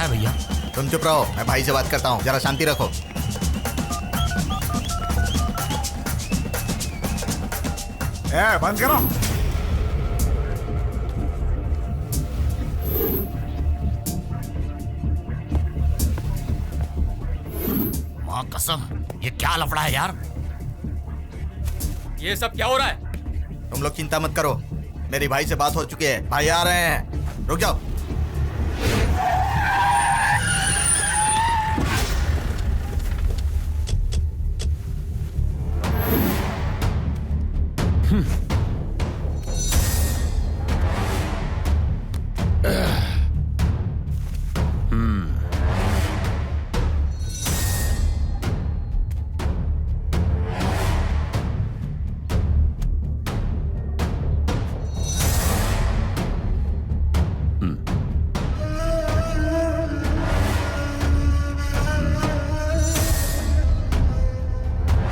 है भैया? तुम चुप रहो, मैं भाई से बात करता हूँ, जरा शांति रखो। बंद करो। माँ कसम, ये क्या लफड़ा है यार? ये सब क्या हो रहा है? तुम लोग चिंता मत करो, मेरी भाई से बात हो चुकी है, भाई आ रहे हैं, रुक जाओ।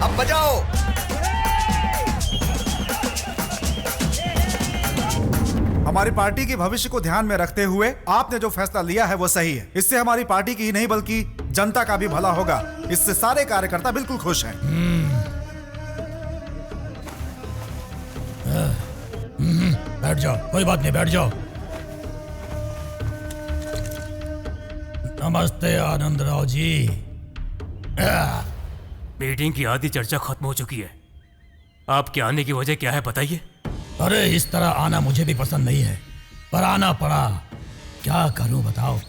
अब बजाओ। हमारी पार्टी के भविष्य को ध्यान में रखते हुए आपने जो फैसला लिया है वो सही है। इससे हमारी पार्टी की ही नहीं बल्कि जनता का भी भला होगा। इससे सारे कार्यकर्ता बिल्कुल खुश हैं। बैठ जाओ, कोई बात नहीं, बैठ जाओ। नमस्ते आनंद राव जी। मीटिंग की आधी चर्चा खत्म हो चुकी है, आपके आने की वजह क्या है बताइए? अरे इस तरह आना मुझे भी पसंद नहीं है, पर आना पड़ा। क्या करूं बताओ?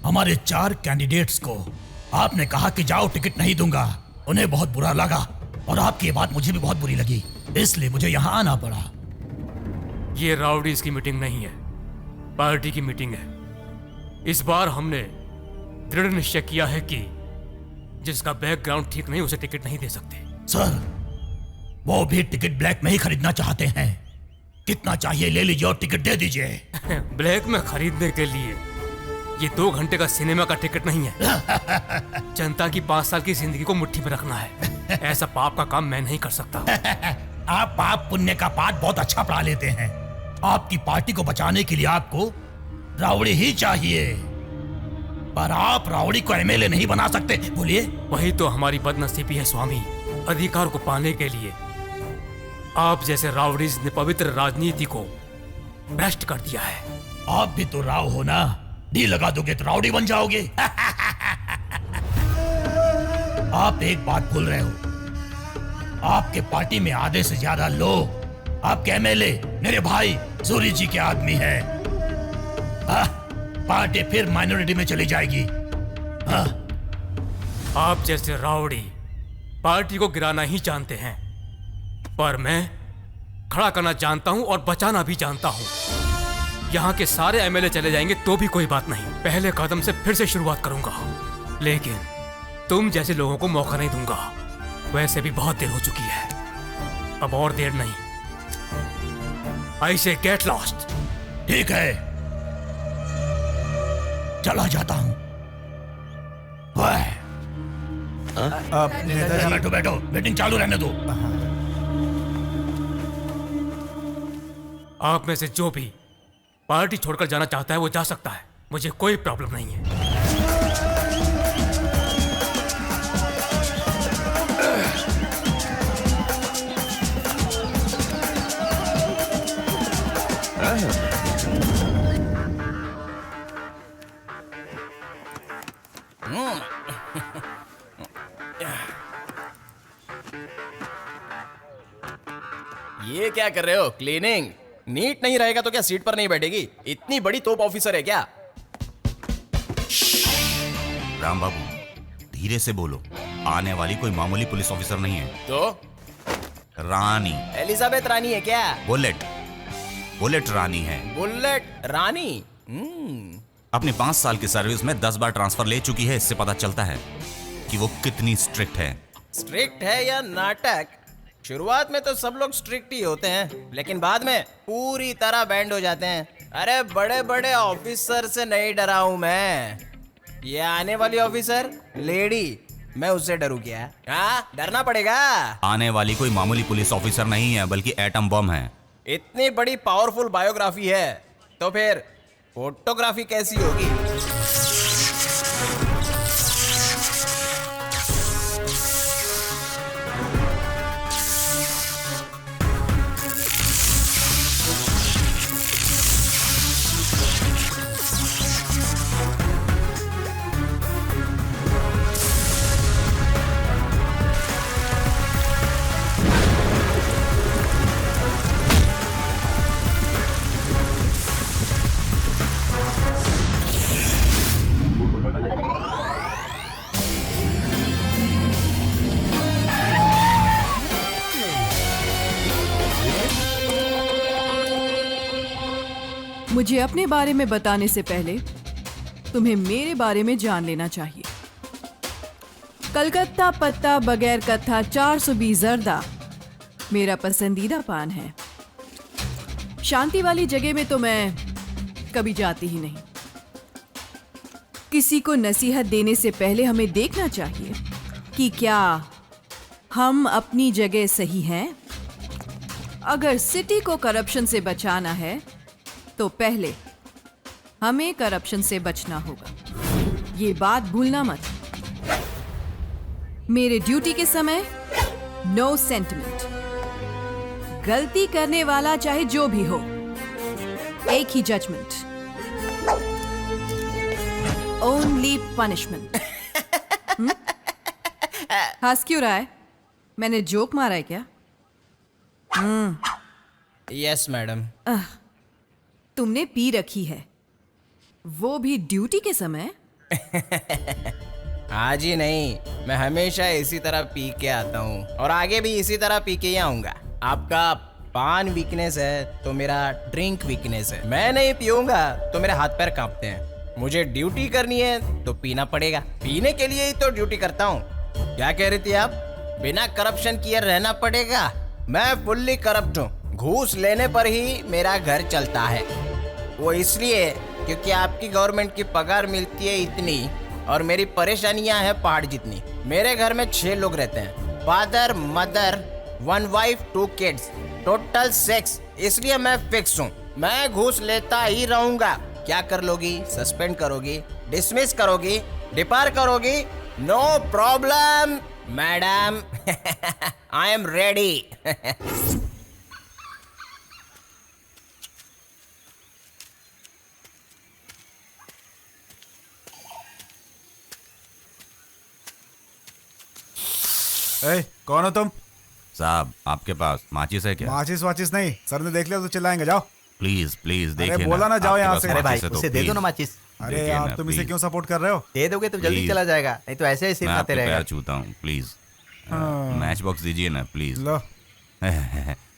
हमारे 4 कैंडिडेट्स को आपने कहा कि जाओ टिकट नहीं दूंगा, उन्हें बहुत बुरा लगा और आपकी ये बात मुझे भी बहुत बुरी लगी, इसलिए मुझे यहाँ आना पड़ा। ये राउडीज की मीटिंग नहीं है, पार्टी की मीटिंग है। इस बार हमने दृढ़ निश्चय किया है कि जिसका बैकग्राउंड ठीक नहीं उसे टिकट नहीं दे सकते। सर, वो भी टिकट ब्लैक में ही खरीदना चाहते हैं। कितना चाहिए ले लीजिए और टिकट दे दीजिए। ब्लैक में खरीदने के लिए ये 2 घंटे का सिनेमा का टिकट नहीं है। जनता की 5 साल की जिंदगी को मुट्ठी में रखना है। ऐसा पाप का काम मैं नहीं कर सकता। आप पाप पुण्य का पाठ बहुत अच्छा पढ़ा लेते हैं। आपकी पार्टी को बचाने के लिए आपको रावड़ी ही चाहिए, पर आप रावड़ी को एमएलए नहीं बना सकते। बोलिए। वही तो हमारी बदनसीबी है स्वामी। अधिकार को पाने के लिए आप जैसे रावड़ीज ने पवित्र राजनीति को भ्रष्ट कर दिया है। आप भी तो राव हो ना, डी लगा दोगे तो रावड़ी बन जाओगे। आप एक बात भूल रहे हो, आपके पार्टी में आधे से ज्यादा लोग आपके एमएलए मेरे भाई सूरी जी के आदमी हैं। पार्टी फिर माइनॉरिटी में चली जाएगी। आप जैसे रावड़ी पार्टी को गिराना ही जानते हैं, पर मैं खड़ा करना जानता हूं और बचाना भी जानता हूं। यहां के सारे एमएलए चले जाएंगे तो भी कोई बात नहीं, पहले कदम से फिर से शुरुआत करूंगा। लेकिन तुम जैसे लोगों को मौका नहीं दूंगा। वैसे भी बहुत देर हो चुकी है, अब और देर नहीं। आई से गेट लॉस्ट। ठीक है, चला जाता हूं। बैठो बैठो, मीटिंग चालू रहने दो। आप में से जो भी पार्टी छोड़कर जाना चाहता है वो जा सकता है, मुझे कोई प्रॉब्लम नहीं है। ये क्या कर रहे हो? क्लीनिंग? नीट नहीं रहेगा तो क्या सीट पर नहीं बैठेगी? इतनी बड़ी तोप ऑफिसर है क्या? राम बाबू धीरे से बोलो, आने वाली कोई मामूली पुलिस ऑफिसर नहीं है। तो रानी एलिजाबेथ रानी है क्या? बुलेट रानी है। बुलेट रानी? अपने 5 साल की सर्विस में 10 बार ट्रांसफर ले चुकी है। इससे पता चलता है कि वो कितनी स्ट्रिक्ट है। स्ट्रिक्ट है या नाटक? शुरुआत में तो सब लोग स्ट्रिक्ट ही होते हैं, लेकिन बाद में पूरी तरह बैंड हो जाते हैं। अरे बड़े बड़े ऑफिसर से नहीं डरा हूं मैं। ये आने वाली ऑफिसर लेडी, मैं उससे डरूं क्या? हाँ, डरना पड़ेगा। आने वाली कोई मामूली पुलिस ऑफिसर नहीं है, बल्कि एटम बम है। इतनी बड़ी पावरफुल बायोग्राफी है तो फिर फोटोग्राफी कैसी होगी? मुझे अपने बारे में बताने से पहले तुम्हें मेरे बारे में जान लेना चाहिए। कलकत्ता पत्ता बगैर कत्था 420 जर्दा मेरा पसंदीदा पान है। शांति वाली जगह में तो मैं कभी जाती ही नहीं। किसी को नसीहत देने से पहले हमें देखना चाहिए कि क्या हम अपनी जगह सही हैं। अगर सिटी को करप्शन से बचाना है तो पहले हमें करप्शन से बचना होगा। ये बात भूलना मत। मेरे ड्यूटी के समय नो सेंटिमेंट। गलती करने वाला चाहे जो भी हो, एक ही जजमेंट, ओनली पनिशमेंट। हंस क्यों रहा है? मैंने जोक मारा है क्या? Yes madam. तुमने पी रखी है, वो भी ड्यूटी के समय? आज ही नहीं, मैं हमेशा इसी तरह पी के आता हूँ और आगे भी इसी तरह पी के ही आऊंगा। आपका पान वीकनेस है तो मेरा ड्रिंक वीकनेस है। मैं नहीं पीऊंगा तो मेरे हाथ पैर कांपते हैं। मुझे ड्यूटी करनी है तो पीना पड़ेगा। पीने के लिए ही तो ड्यूटी करता हूँ। क्या कह रही थी आप? बिना करप्शन किए रहना पड़ेगा? मैं फुल्ली करप्ट हूँ। घूस लेने पर ही मेरा घर चलता है। वो इसलिए क्योंकि आपकी गवर्नमेंट की पगार मिलती है इतनी और मेरी परेशानियां हैं पहाड़ जितनी। मेरे घर में 6 लोग रहते हैं, father, mother, 1 wife, 2 kids, total 6। इसलिए मैं फिक्स हूँ, मैं घूस लेता ही रहूंगा। क्या कर लोगी? सस्पेंड करोगी, डिसमिस करोगी, डिपार करोगी? No problem madam. I am ready. कौन हो तुम? साहब आपके पास माचिस है क्या? माचिस वाचिस नहीं, सर ने देख लिया तो चिल्लाएंगे। जाओ प्लीज प्लीज देखिए अरे बोला ना, जाओ आपके यहाँ पास से। अरे भाई माचिस है तो उसे दे दो ना please। माचिस। अरे देखिए यार ना, तुम इसे please। क्यों सपोर्ट कर रहे हो? दे दोगे तो जल्दी Please। चला जाएगा, नहीं तो ऐसे ही सिर मैं खाते आपके रहेगा। पैर छूता हूँ प्लीज। मैच बॉक्स दीजिए ना प्लीज। Low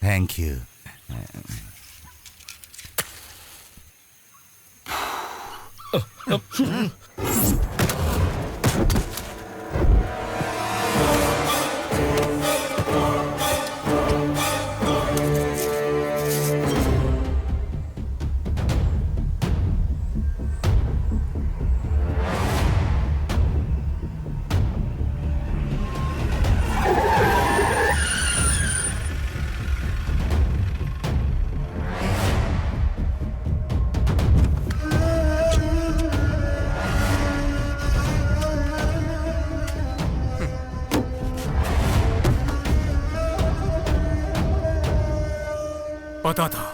thank you. पता था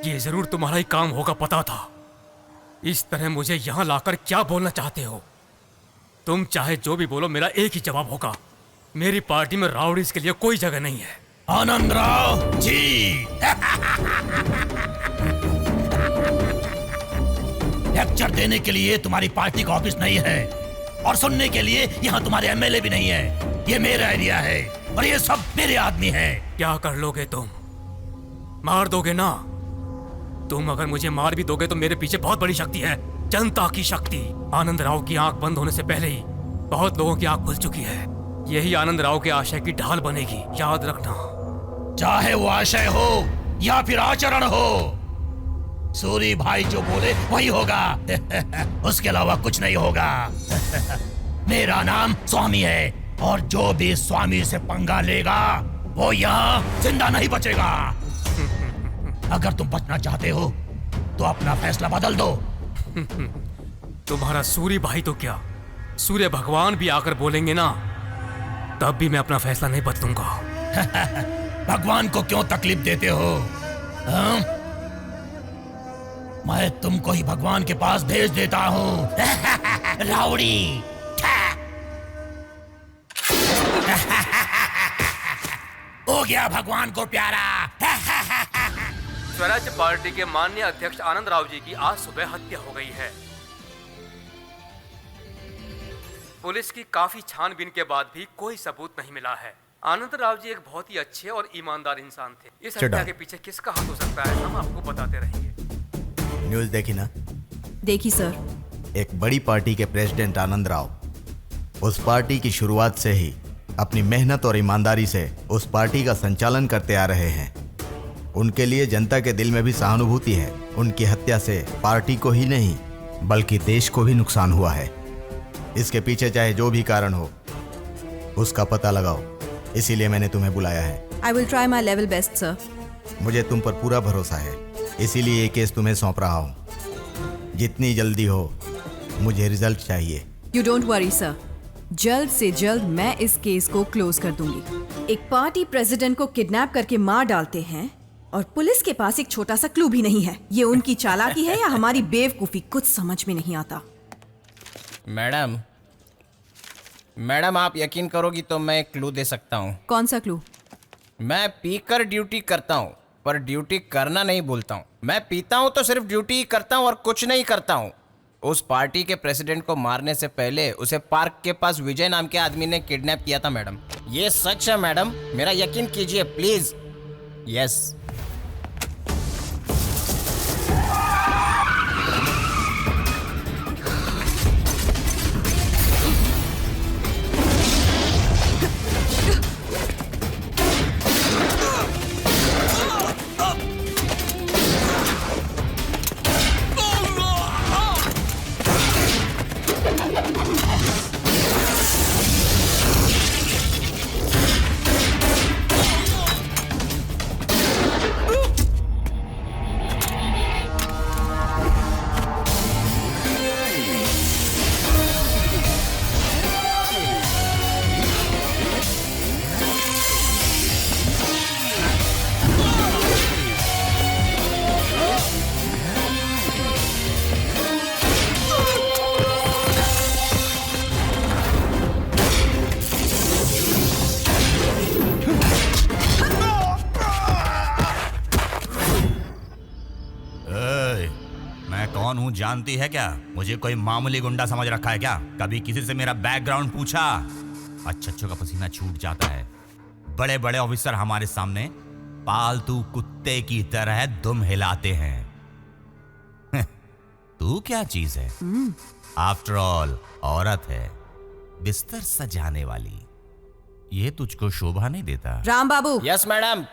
ये जरूर तुम्हारा ही काम होगा। पता था। इस तरह मुझे यहां लाकर क्या बोलना चाहते हो? तुम चाहे जो भी बोलो, मेरा एक ही जवाब होगा। मेरी पार्टी में राउडीज के लिए कोई जगह नहीं है। आनंद राव जी। लेक्चर देने के लिए तुम्हारी पार्टी का ऑफिस नहीं है और सुनने के लिए यहाँ तुम्हारे एमएलए भी नहीं है। ये मेरा एरिया है और ये सब मेरे आदमी हैं। क्या कर लोगे तुम? मार दोगे ना? तुम अगर मुझे मार भी दोगे तो मेरे पीछे बहुत बड़ी शक्ति है, जनता की शक्ति। आनंद राव की आंख बंद होने से पहले ही बहुत लोगों की आंख खुल चुकी है। यही आनंद राव के आशय की ढाल बनेगी, याद रखना। चाहे वो आशय हो या फिर आचरण हो, सूरी भाई जो बोले वही होगा। उसके अलावा कुछ नहीं होगा। मेरा नाम स्वामी है और जो भी स्वामी से पंगा लेगा वो यहाँ जिंदा नहीं बचेगा। अगर तुम बचना चाहते हो तो अपना फैसला बदल दो। तुम्हारा सूर्य भाई तो क्या, सूर्य भगवान भी आकर बोलेंगे ना, तब भी मैं अपना फैसला नहीं बदलूंगा। भगवान को क्यों तकलीफ देते हो? हाँ? मैं तुमको ही भगवान के पास भेज देता हूँ। राउडी। हो गया भगवान को प्यारा। स्वराज पार्टी के माननीय अध्यक्ष आनंद राव जी की आज सुबह हत्या हो गई है। पुलिस की काफी छानबीन के बाद भी कोई सबूत नहीं मिला है। आनंद राव जी एक बहुत ही अच्छे और ईमानदार इंसान थे। इस हत्या के पीछे किसका हाथ हो सकता है, हम आपको बताते रहेंगे। न्यूज़ देखी ना? देखी सर। एक बड़ी पार्टी के प्रेसिडेंट आनंद राव उस पार्टी की शुरुआत से ही अपनी मेहनत और ईमानदारी से उस पार्टी का संचालन करते आ रहे हैं। उनके लिए जनता के दिल में भी सहानुभूति है। उनकी हत्या से पार्टी को ही नहीं बल्कि देश को भी नुकसान हुआ है। इसके पीछे चाहे जो भी कारण हो उसका पता लगाओ, इसीलिए मैंने तुम्हें बुलाया है। I will try my level best sir. मुझे तुम पर पूरा भरोसा है, इसीलिए ये केस तुम्हें सौंप रहा हूँ। जितनी जल्दी हो मुझे रिजल्ट चाहिए। यू डोंट वरी सर, जल्द से जल्द मैं इस केस को क्लोज कर दूंगी। एक पार्टी प्रेसिडेंट को किडनैप करके मार डालते हैं और पुलिस के पास एक छोटा सा क्लू भी नहीं है। ये उनकी चालाकी है या हमारी बेवकूफी, कुछ समझ में नहीं आता। मैडम आप यकीन करोगी तो मैं एक क्लू दे सकता हूँ। कौन सा क्लू? मैं पीकर ड्यूटी करता हूँ पर ड्यूटी करना नहीं भूलता हूँ। मैं पीता हूँ तो सिर्फ ड्यूटी ही करता हूँ और कुछ नहीं करता हूँ। उस पार्टी के प्रेसिडेंट को मारने से पहले उसे पार्क के पास विजय नाम के आदमी ने किडनैप किया था मैडम। ये सच है मैडम, मेरा यकीन कीजिए प्लीज। यस। कौन हूँ जानती है क्या? मुझे कोई मामूली गुंडा समझ रखा है क्या? कभी किसी से मेरा बैकग्राउंड पूछा? अच्छों का पसीना छूट जाता है। बड़े बड़े ऑफिसर हमारे सामने पालतू कुत्ते की तरह दुम हिलाते हैं। तू क्या चीज है? आफ्टर ऑल औरत है, बिस्तर सजाने वाली। ये तुझको शोभा नहीं देता। राम बाबू। Yes madam.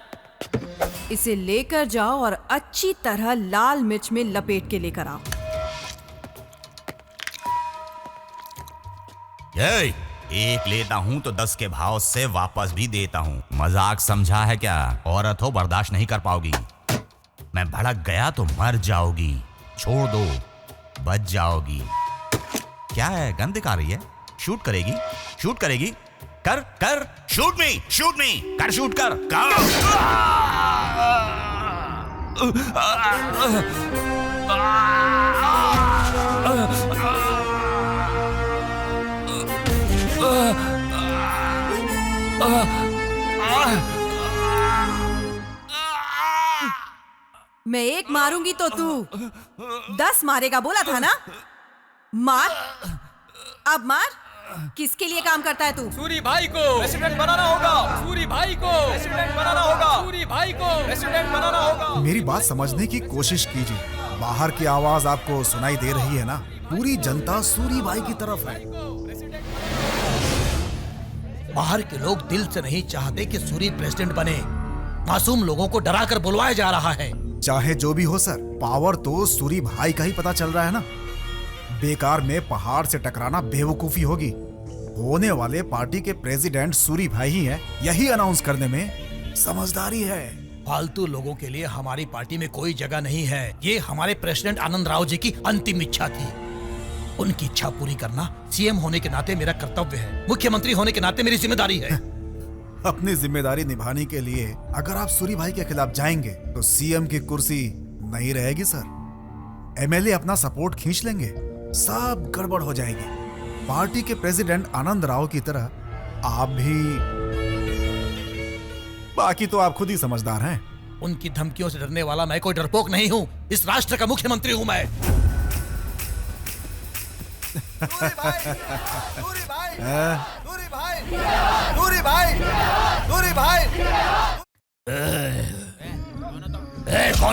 इसे लेकर जाओ और अच्छी तरह लाल मिर्च में लपेट के लेकर आओ। एक लेता हूं तो 10 के भाव से वापस भी देता हूं। मजाक समझा है क्या? औरत हो, बर्दाश्त नहीं कर पाओगी। मैं भड़क गया तो मर जाओगी। छोड़ दो, बच जाओगी। क्या है, गन दिखा रही है? शूट करेगी? शूट करेगी? कर कर, शूट मी, शूट मी, कर, शूट कर, मैं एक मारूंगी तो तू 10 मारेगा, बोला था ना? मार, अब मार। किसके लिए काम करता है तू? सूरी भाई को प्रेसिडेंट बनाना होगा। सूरी भाई को प्रेसिडेंट बनाना होगा। सूरी भाई को प्रेसिडेंट बनाना होगा। मेरी बात समझने की कोशिश कीजिए। बाहर की आवाज आपको सुनाई दे रही है ना? पूरी जनता सूरी भाई की तरफ है। बाहर के लोग दिल से नहीं चाहते कि सूरी प्रेसिडेंट बने। मासूम लोगों को डरा कर बुलवाया जा रहा है। चाहे जो भी हो सर, पावर तो सूरी भाई का ही पता चल रहा है ना। बेकार में पहाड़ से टकराना बेवकूफी होगी। होने वाले पार्टी के प्रेसिडेंट सूरी भाई ही हैं। यही अनाउंस करने में समझदारी है। फालतू लोगों के लिए हमारी पार्टी में कोई जगह नहीं है। ये हमारे प्रेसिडेंट आनंद राव जी की अंतिम इच्छा थी। उनकी इच्छा पूरी करना सीएम होने के नाते मेरा कर्तव्य है। मुख्यमंत्री होने के नाते मेरी जिम्मेदारी है। अपनी जिम्मेदारी निभाने के लिए अगर आप सूरी भाई के खिलाफ जाएंगे तो सीएम की कुर्सी नहीं रहेगी सर। एमएलए अपना सपोर्ट खींच लेंगे, सब गड़बड़ हो जाएगी। पार्टी के प्रेसिडेंट आनंद राव की तरह आप भी। बाकी तो आप खुद ही समझदार हैं। उनकी धमकियों से डरने वाला मैं कोई डरपोक नहीं हूँ। इस राष्ट्र का मुख्यमंत्री हूँ मैं। सूरी भाई, सूरी भाई, सूरी भाई, सूरी भाई, सूरी भाई। कौन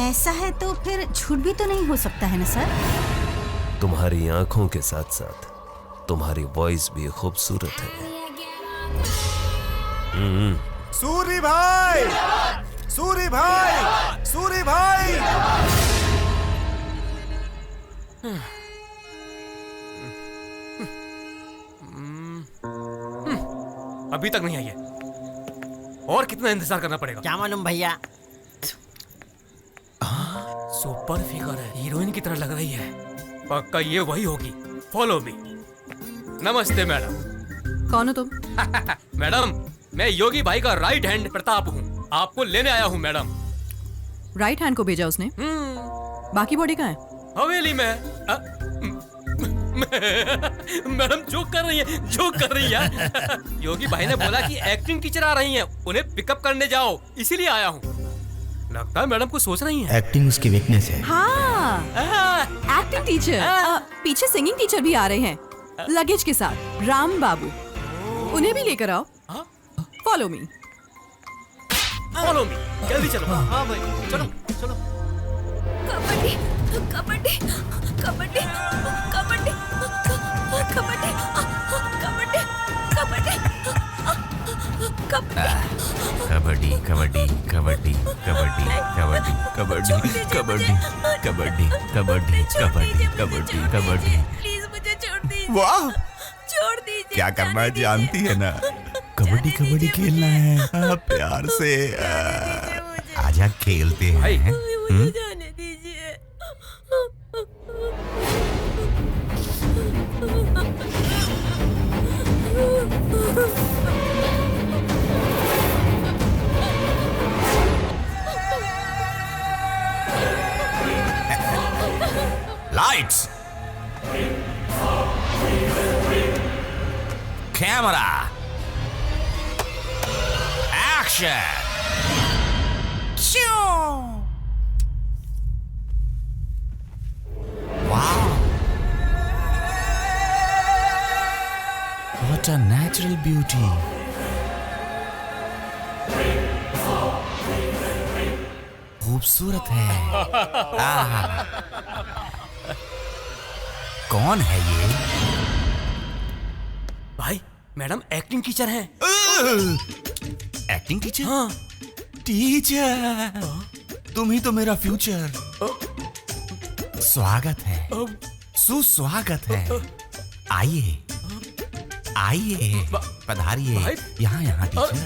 ऐसा है तो फिर झूठ भी तो नहीं हो सकता है ना सर? तुम्हारी आंखों के साथ साथ तुम्हारी वॉइस भी खूबसूरत है। सूरी भाई, सूरी भाई, सूरी भाई। अभी तक नहीं आई है। और कितना इंतजार करना पड़ेगा? क्या मालूम भैया। सुपर फिगर है, हीरोइन की तरह लग रही है। पक्का ये वही होगी। Follow me. नमस्ते मैडम। कौन हो तुम? मैडम, मैं योगी भाई का राइट हैंड प्रताप हूँ। आपको लेने आया हूँ मैडम। राइट हैंड को भेजा उसने? बाकी बॉडी कहाँ है? हवेली में। मैडम जोक कर रही है, जोक कर रही है। योगी भाई ने बोला कि एक्टिंग टीचर आ रही हैं, उन्हें पिकअप करने जाओ, इसीलिए आया हूँ। लगता है मैडम कुछ सोच रही हैं। एक्टिंग उसकी वीकनेस है। हाँ, एक्टिंग टीचर। पीछे सिंगिंग टीचर भी आ रहे हैं लगेज के साथ, राम बाबू। उन्हें भी लेकर आओ। Follow me. फॉलो मी, जल्दी चलो। हाँ भाई, चलो चलो। कबड्डी कबड्डी कबड्डी कबड्डी कबड्डी कबड्डी कबड्डी कबड्डी कबड्डी कबड्डी कबड्डी कबड्डी कबड्डी कबड्डी कबड्डी कबड्डी कबड्डी कबड्डी। प्लीज मुझे छोड़ दीजिए। वाह, छोड़ दीजिए। क्या करना है जानती है ना? कबड्डी कबड्डी खेलना है। प्यार से आजा खेलते हैं। मुझे जाने दीजिए। Lights, camera, action. Wow, what a natural beauty. खूबसूरत है। कौन है ये? भाई, मैडम एक्टिंग टीचर हैं। Acting teacher? हाँ। टीचर, तुम ही तो मेरा फ्यूचर। स्वागत है, सुस्वागत है। आइए आइए, पधारिए। यहाँ यहाँ टीचर।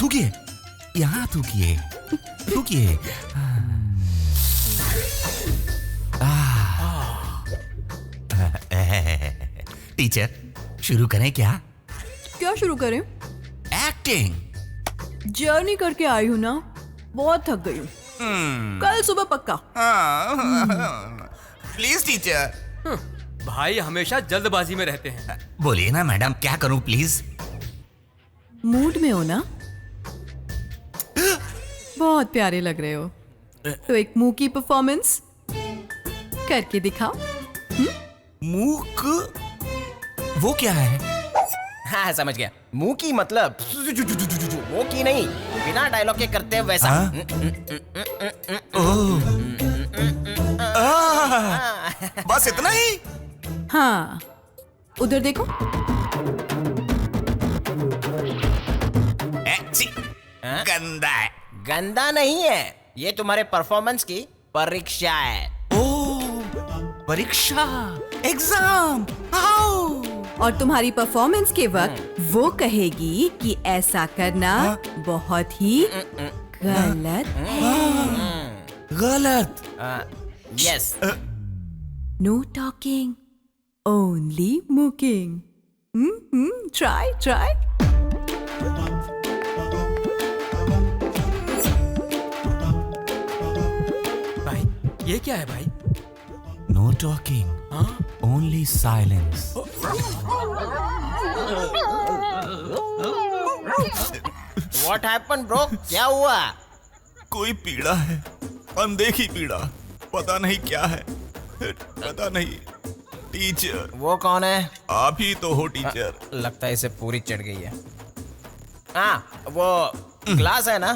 थूकिए, यहाँ थूकिए, थूकिए। टीचर, शुरू करें क्या? क्या शुरू करें? एक्टिंग। जर्नी करके आई हूँ ना, बहुत थक गई हूँ। कल सुबह पक्का। Please teacher. भाई हमेशा जल्दबाजी में रहते हैं। बोलिए ना मैडम, क्या करूं प्लीज? मूड में हो ना? बहुत प्यारे लग रहे हो। तो एक मुंह की परफॉर्मेंस करके दिखाओ। मूक? वो क्या है? हाँ समझ गया। मुंह की मतलब वो की नहीं, बिना डायलॉग के करते हैं वैसा। बस इतना ही? हाँ, उधर देखो। गंदा है। गंदा नहीं है, ये तुम्हारे परफॉर्मेंस की परीक्षा है। परीक्षा, एग्जाम। और तुम्हारी परफॉर्मेंस के वक्त वो कहेगी कि ऐसा करना बहुत ही गलत है। गलत? यस। नो टॉकिंग, ओनली मुकिंग। Try try. भाई, ये क्या है भाई? No talking, only silence. What happened, bro? क्या हुआ? कोई पीड़ा है, अनदेखी पीड़ा। पता नहीं क्या है, पता नहीं। टीचर। वो कौन है? आप ही तो हो टीचर। लगता है इसे पूरी चढ़ गई है। हाँ, वो क्लास है ना?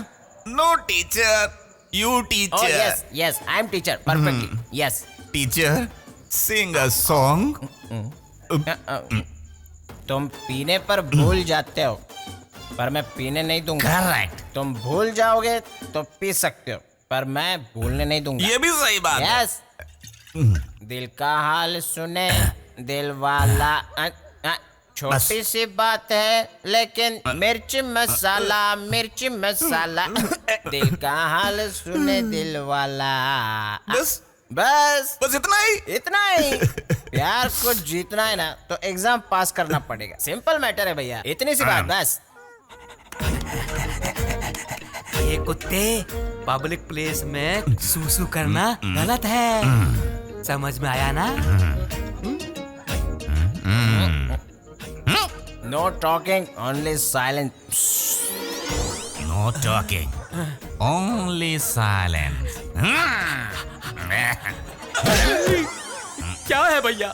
No teacher, you teacher. Yes yes, I am teacher perfectly. Yes teacher, sing a song. तुम पीने पर भूल जाते हो, पर मैं पीने नहीं दूंगा। करेक्ट। तुम भूल जाओगे तो पी सकते हो, पर मैं भूलने नहीं दूंगा। ये भी सही बात है। यस। दिल का हाल सुने दिल वाला। छोटी सी बात है लेकिन मिर्च मसाला, मिर्च मसाला। दिल का हाल सुने दिल वाला। बस बस बस इतना ही। इतना ही। प्यार को जीतना है ना तो एग्जाम पास करना पड़ेगा। सिंपल मैटर है भैया, इतनी सी बात बस। ये कुत्ते, पब्लिक प्लेस में सूसू करना गलत है, समझ में आया ना? No talking, only silence. No talking, only silence. क्या है भैया?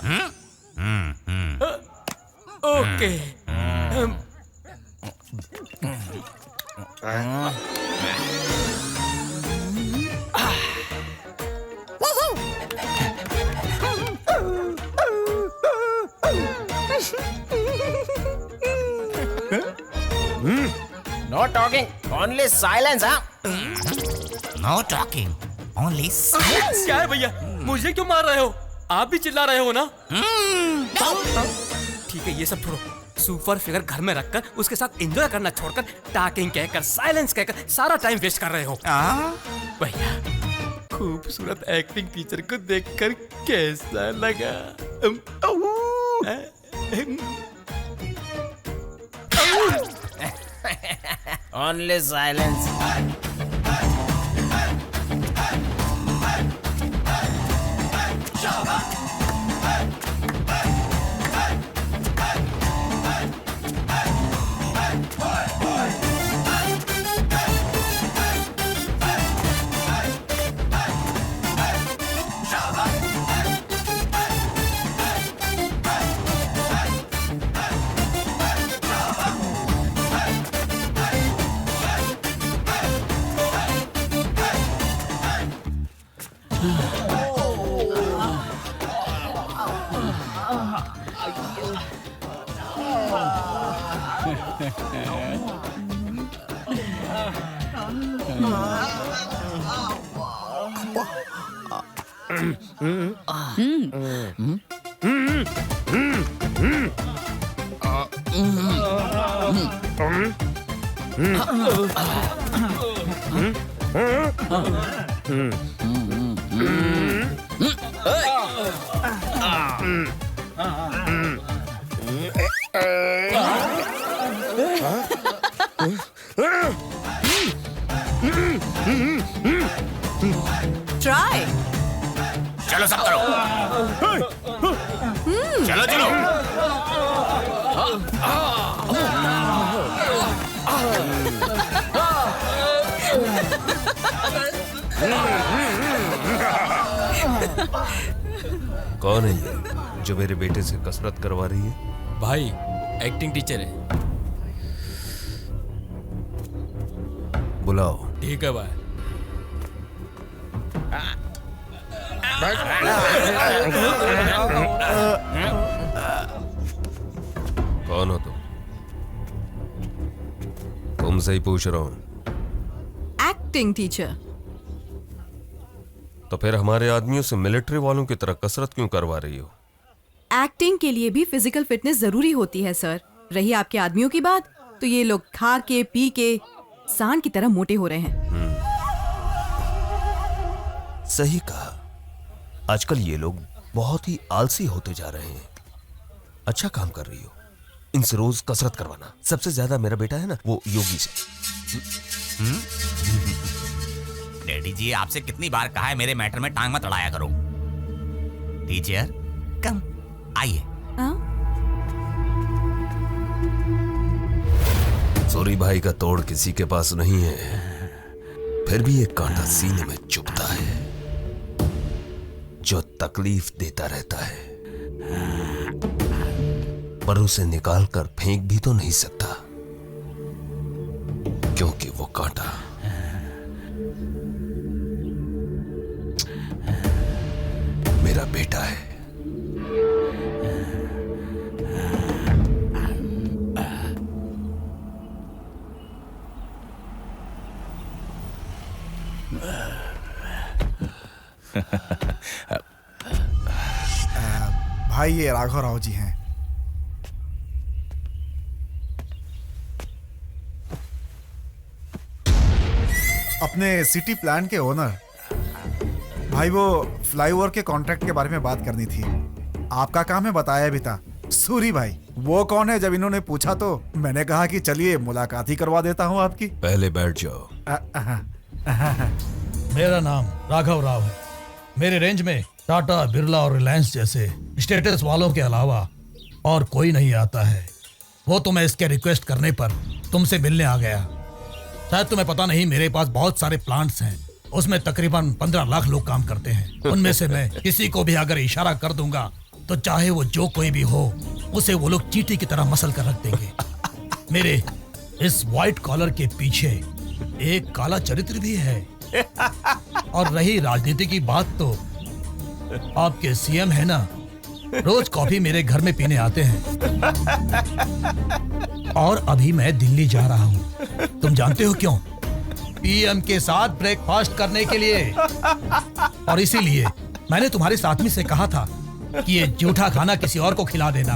Okay. No talking, only silence. हाँ, नो टॉकिंग, ओनली साइलेंस। क्या है भैया, मुझे क्यों मार रहे हो? आप भी चिल्ला रहे हो ना? ठीक है, ये सब छोड़ो। सुपर फिगर घर में रखकर उसके साथ एंजॉय करना छोड़कर टॉकिंग कहकर, साइलेंस कहकर सारा टाइम वेस्ट कर रहे हो। भैया, खूबसूरत एक्टिंग टीचर को देखकर कैसा लगा? Only silence. ट्राई। चलो सब करो। चलो चलो। कौन है ये जो मेरे बेटे से कसरत करवा रही है? भाई, एक्टिंग टीचर है। बुलाओ। ठीक है भाई। कौन हो तुम? तुमसे ही पूछ रहा हूं। Acting teacher. तो फिर हमारे आदमियों से मिलिट्री वालों की तरह कसरत क्यों करवा रही हो? एक्टिंग के लिए भी फिजिकल फिटनेस जरूरी होती है सर। रही आपके आदमियों की बात, तो ये लोग खा के पी के सांड की तरह मोटे हो रहे हैं। सही कहा। आजकल ये लोग बहुत ही आलसी होते जा रहे हैं। अच्छा काम कर रही हो, इनसे रोज कसरत करवाना। सबसे ज्यादा मेरा बेटा है ना, वो योगी से। डैडी जी, आपसे कितनी बार कहा है मेरे मैटर में टांग मत अड़ाया करो। टीचर, कम आइए। सूरी भाई का तोड़ किसी के पास नहीं है, फिर भी एक कांटा सीने में चुभता है जो तकलीफ देता रहता है। पर उसे निकाल कर फेंक भी तो नहीं सकता, क्योंकि वो कांटा मेरा बेटा है। भाई ये राघव राव जी हैं। अपने सिटी प्लान के ओनर। भाई वो फ्लाईओवर के कॉन्ट्रैक्ट के बारे में बात करनी थी। आपका काम है बताया भी था। सूरी भाई वो कौन है? जब इन्होंने पूछा तो मैंने कहा कि चलिए मुलाकात ही करवा देता हूँ आपकी। पहले बैठ जाओ। मेरा नाम राघव राव है। मेरे रेंज में टाटा, बिरला और रिलायंस जैसे स्टेटस वालों के अलावा और कोई नहीं आता है। वो तो मैं इसके रिक्वेस्ट करने पर तुमसे मिलने आ गया। शायद तुम्हें पता नहीं, मेरे पास बहुत सारे प्लांट्स हैं। उसमें तकरीबन 15 लाख लोग काम करते हैं। उनमें से मैं किसी को भी अगर इशारा कर दूंगा तो चाहे वो जो कोई भी हो, उसे वो लोग चींटी की तरह मसल कर रख देंगे। मेरे इस व्हाइट कॉलर के पीछे एक काला चरित्र भी है। और रही राजनीति की बात, तो आपके सीएम है ना, रोज कॉफी मेरे घर में पीने आते हैं। और अभी मैं दिल्ली जा रहा हूँ। तुम जानते हो क्यों? पीएम के साथ ब्रेकफास्ट करने के लिए। और इसीलिए मैंने तुम्हारे साथी से कहा था कि ये जूठा खाना किसी और को खिला देना।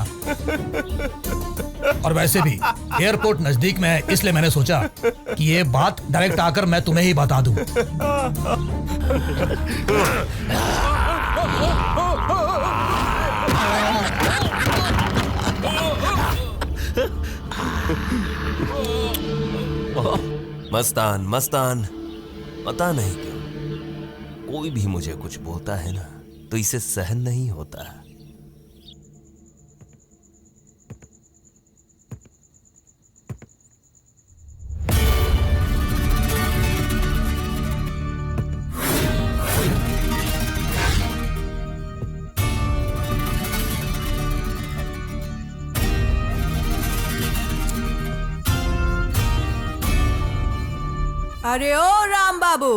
और वैसे भी एयरपोर्ट नजदीक में है, इसलिए मैंने सोचा कि ये बात डायरेक्ट आकर मैं तुम्हें ही बता दूं। मस्तान मस्तान, पता नहीं क्यों कोई भी मुझे कुछ बोलता है ना तो इसे सहन नहीं होता। अरे ओ राम बाबू।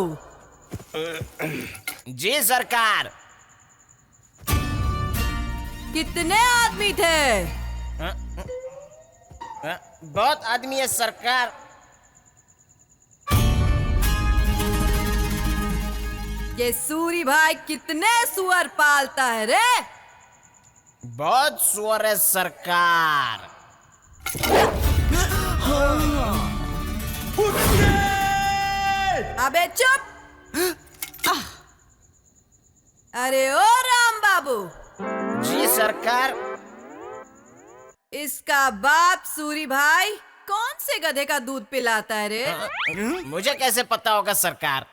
जी सरकार। कितने आदमी थे? बहुत आदमी है सरकार। ये सूरी भाई कितने सुअर पालता है रे? बहुत सुअर है सरकार। अबे चुप। अरे ओ राम बाबू। जी सरकार। इसका बाप सूरी भाई कौन से गधे का दूध पिलाता है रे? मुझे कैसे पता होगा सरकार?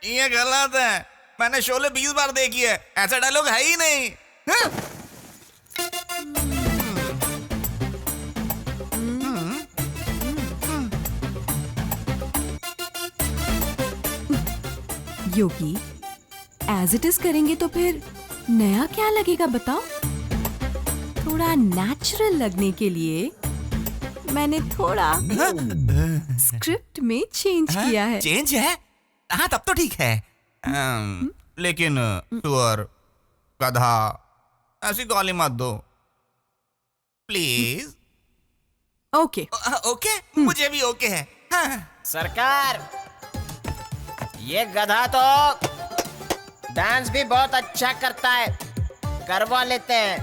ये गलत है। मैंने शोले 20 बार देखी है, ऐसा डायलॉग है ही नहीं। योगी, एज इट इज करेंगे तो फिर नया क्या लगेगा बताओ? थोड़ा नेचुरल लगने के लिए मैंने थोड़ा स्क्रिप्ट में चेंज किया है। चेंज है? हाँ तब तो ठीक है। लेकिन सुअर, गधा ऐसी गाली मत दो प्लीज। ओके ओके, मुझे भी ओके है। हाँ। सरकार, ये गधा तो डांस भी बहुत अच्छा करता है, करवा लेते हैं।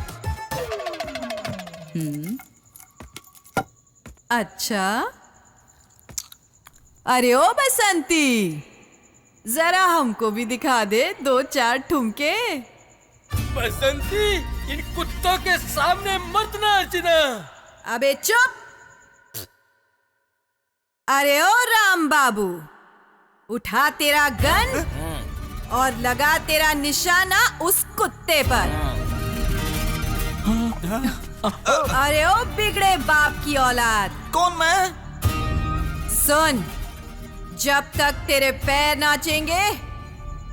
अच्छा। अरे ओ बसंती, जरा हमको भी दिखा दे 2-4 ठुमके। बसंती, इन कुत्तों के सामने मत नाचना। अबे चुप। अरे ओ राम बाबू, उठा तेरा गन और लगा तेरा निशाना उस कुत्ते पर। अरे ओ बिगड़े बाप की औलाद। कौन मैं? सुन, जब तक तेरे पैर नाचेंगे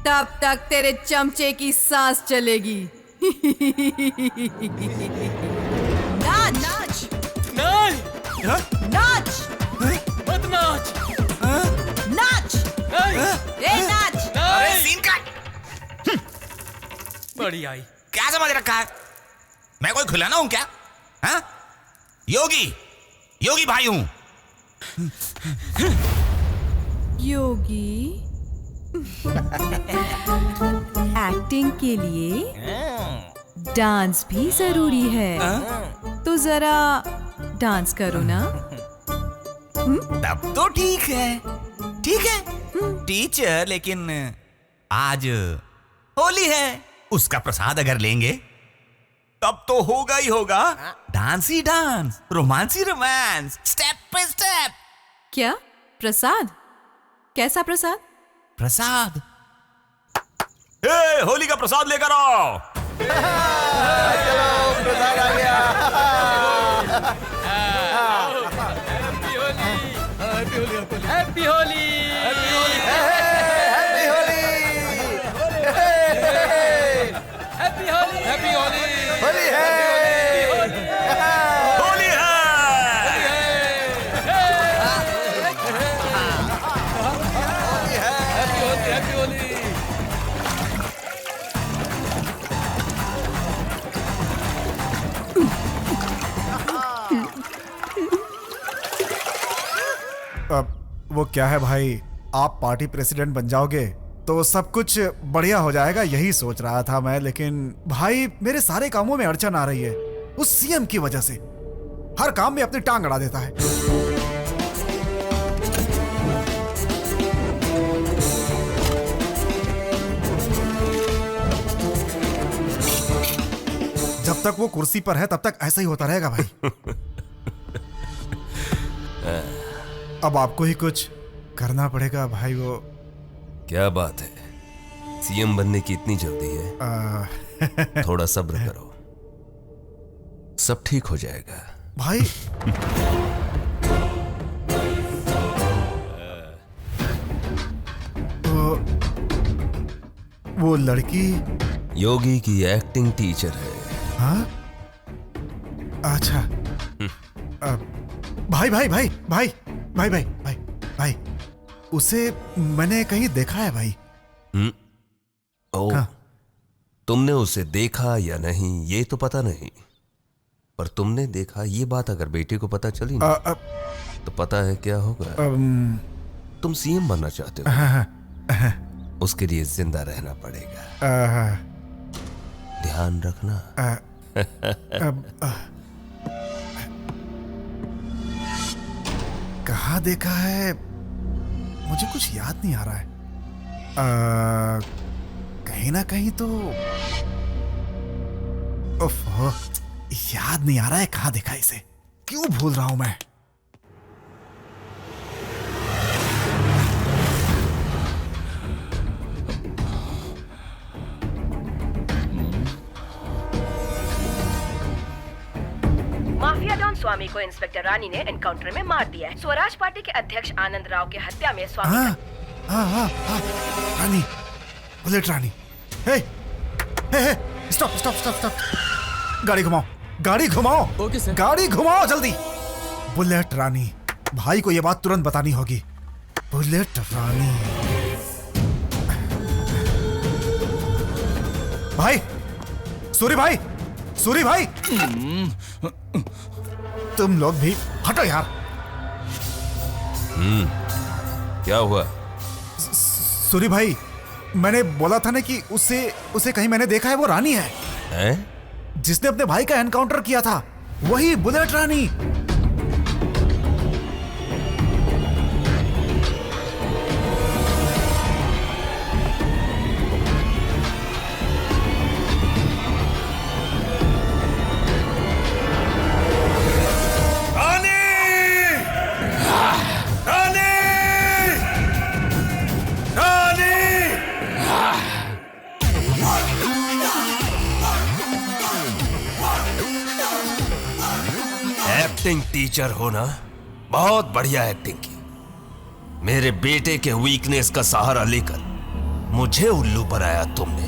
तब तक तेरे चमचे की सांस चलेगी। नाच नाच नहीं, नाच मत नाच, नाच नहीं, ए नाच। अरे सीन का बड़ी आई। क्या समझ रखा है? मैं कोई खिलौना हूं क्या? हाँ? योगी भाई हूं। योगी एक्टिंग के लिए डांस भी जरूरी है, तो जरा डांस करो ना। तब तो ठीक है टीचर, लेकिन आज होली है, उसका प्रसाद अगर लेंगे तब तो होगा ही होगा dance he dance, romance he romance, step by step. क्या प्रसाद? कैसा प्रसाद? प्रसाद होली का प्रसाद लेकर आओ। चलो प्रसाद आ गया। Happy Holi, happy Holi, happy Holi, happy Holi, happy Holi, happy Holi, happy Holi, Holi है, होली है। हैप्पी होली। वो क्या है भाई, आप पार्टी प्रेसिडेंट बन जाओगे तो सब कुछ बढ़िया हो जाएगा, यही सोच रहा था मैं। लेकिन भाई मेरे सारे कामों में अड़चन आ रही है उस सीएम की वजह से। हर काम में अपनी टांग अड़ा देता है। जब तक वो कुर्सी पर है तब तक ऐसा ही होता रहेगा भाई। अब आपको ही कुछ करना पड़ेगा भाई। वो क्या बात है, सीएम बनने की इतनी जल्दी है? थोड़ा सब्र करो, सब ठीक हो जाएगा भाई। वो लड़की योगी की एक्टिंग टीचर है। हाँ? अच्छा। भाई भाई भाई भाई भाई भाई भाई भाई उसे मैंने कहीं देखा है भाई। ओ, हाँ। तुमने उसे देखा या नहीं ये तो पता नहीं, पर तुमने देखा ये बात अगर बेटे को पता चली ना तो पता है क्या होगा। तुम सीएम बनना चाहते हो, उसके लिए जिंदा रहना पड़ेगा, ध्यान रखना। कहाँ देखा है मुझे कुछ याद नहीं आ रहा है। कहीं ना कहीं तो ओफो, याद नहीं आ रहा है कहाँ देखा इसे। क्यों भूल रहा हूं मैं। माफिया डॉन स्वामी को इंस्पेक्टर रानी ने एनकाउंटर में मार दिया है। स्वराज पार्टी के अध्यक्ष आनंद राव की हत्या में स्वामी रानी, बुलेट रानी। हे, हे, हे, स्टॉप स्टॉप स्टॉप स्टॉप। गाड़ी घुमाओ, गाड़ी घुमाओ। Okay sir. गाड़ी घुमाओ जल्दी। बुलेट रानी, भाई को यह बात तुरंत बतानी होगी। बुलेट रानी। भाई, सूरी भाई, सूरी भाई, तुम लोग भी हटो यार। क्या हुआ? सूरी भाई, मैंने बोला था ना कि उसे कहीं मैंने देखा है। वो रानी है, जिसने अपने भाई का एनकाउंटर किया था, वही बुलेट रानी। एक्टिंग टीचर हो ना, बहुत बढ़िया एक्टिंग की। मेरे बेटे के वीकनेस का सहारा लेकर मुझे उल्लू बनाया तुमने।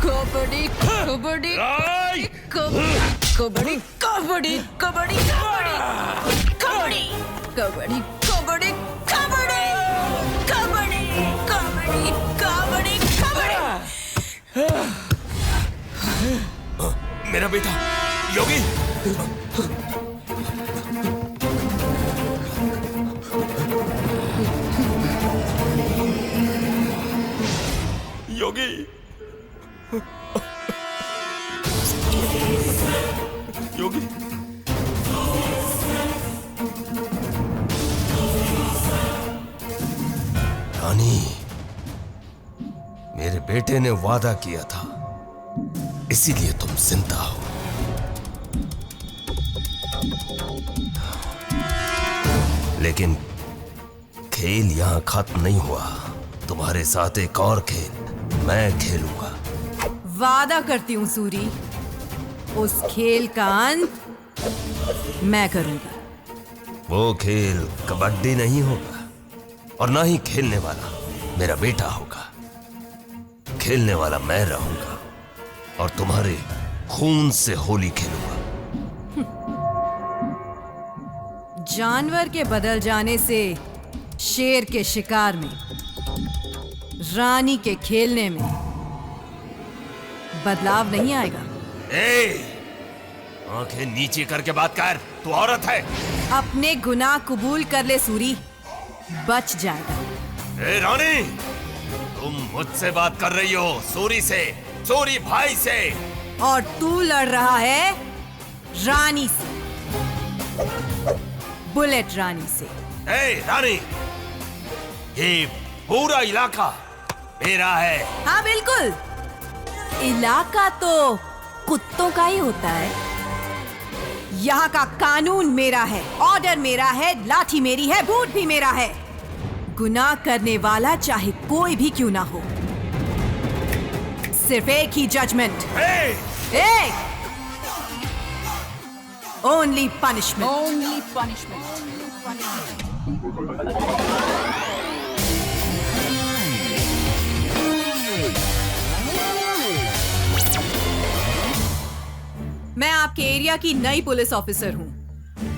कबड्डी कबड्डी कबड्डी कबड्डी कबड्डी कबड्डी कबड्डी कबड्डी कबड्डी कबड्डी कबड्डी कबड्डी कबड्डी। मेरा बेटा योगी। योगी योगी रानी, मेरे बेटे ने वादा किया था, इसीलिए तुम जिंदा हो। लेकिन खेल यहां खत्म नहीं हुआ। तुम्हारे साथ एक और खेल मैं खेलूंगा। वादा करती हूँ सूरी, उस खेल का अंत मैं करूंगा। वो खेल कबड्डी नहीं होगा और ना ही खेलने वाला मेरा बेटा होगा। खेलने वाला मैं रहूंगा और तुम्हारे खून से होली खेलूंगा। जानवर के बदल जाने से शेर के शिकार में, रानी के खेलने में बदलाव नहीं आएगा। आंखें नीचे करके बात कर, तू औरत है। अपने गुनाह कबूल कर ले सूरी, बच जाएगा। रानी, तुम मुझसे बात कर रही हो, सूरी से, सूरी भाई से। और तू लड़ रहा है रानी से, बुलेट रानी से। रानी, ये पूरा इलाका मेरा है। हाँ बिल्कुल, इलाका तो कुत्तों का ही होता है। यहाँ का कानून मेरा है, ऑर्डर मेरा है, लाठी मेरी है, बूट भी मेरा है। गुनाह करने वाला चाहे कोई भी क्यों ना हो, सिर्फ एक ही judgment, only punishment. Only punishment. मैं आपके एरिया की नई पुलिस ऑफिसर हूँ।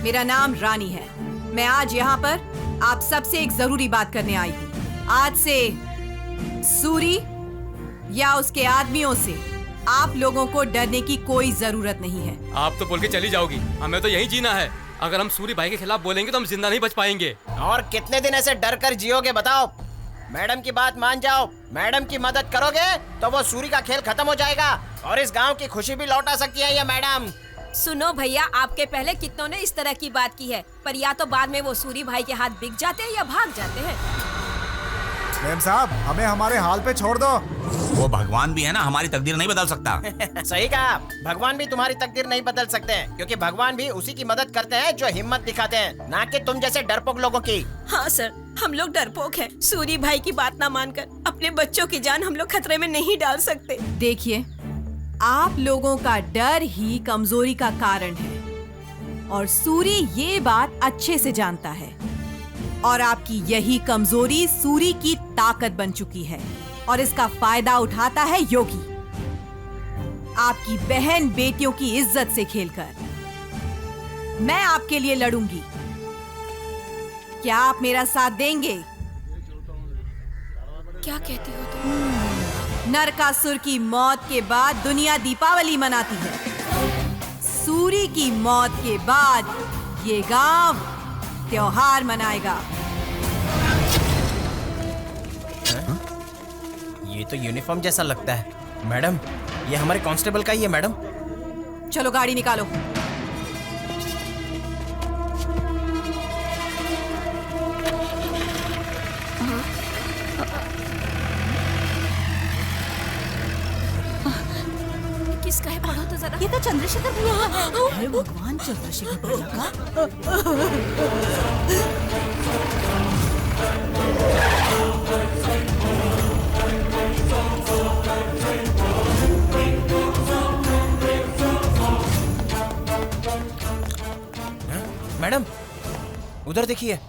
मेरा नाम रानी है। मैं आज यहाँ पर आप सबसे एक जरूरी बात करने आई हूँ। आज से सूरी या उसके आदमियों से आप लोगों को डरने की कोई जरूरत नहीं है। आप तो बोल के चली जाओगी, हमें तो यही जीना है। अगर हम सूरी भाई के खिलाफ बोलेंगे तो हम जिंदा नहीं बच पाएंगे। और कितने दिन ऐसे डर कर जियोगे बताओ? मैडम की बात मान जाओ। मैडम की मदद करोगे तो वो सूरी का खेल खत्म हो जाएगा और इस गांव की खुशी भी लौटा सकती है ये मैडम। सुनो भैया, आपके पहले कितनों ने इस तरह की बात की है, पर या तो बाद में वो सूरी भाई के हाथ बिक जाते हैं या भाग जाते हैं। मेम साहब, हमें हमारे हाल पे छोड़ दो। वो भगवान भी है ना, हमारी तकदीर नहीं बदल सकता। सही कहा, भगवान भी तुम्हारी तकदीर नहीं बदल सकते हैं, क्योंकि भगवान भी उसी की मदद करते हैं जो हिम्मत दिखाते हैं, ना कि तुम जैसे डरपोक लोगों की। हाँ सर, हम लोग डरपोक हैं। सूरी भाई की बात ना मानकर अपने बच्चों की जान हम लोग खतरे में नहीं डाल सकते। देखिए, आप लोगों का डर ही कमजोरी का कारण है और सूरी ये बात अच्छे से जानता है। और आपकी यही कमजोरी सूरी की ताकत बन चुकी है और इसका फायदा उठाता है योगी। आपकी बहन बेटियों की इज्जत से खेलकर मैं आपके लिए लड़ूंगी। क्या आप मेरा साथ देंगे? क्या कहती हो तुम? नरकासुर की मौत के बाद दुनिया दीपावली मनाती है। सूरी की मौत के बाद ये गांव त्योहार मनाएगा। ये तो यूनिफॉर्म जैसा लगता है। मैडम, ये हमारे कांस्टेबल का ही है मैडम। चलो गाड़ी निकालो। किसका है? पढ़ो तो जरा। ये तो चंद्रशेखर भैया का है। अरे भगवान, चंद्रशेखर भैया का। मैडम, उधर देखिए।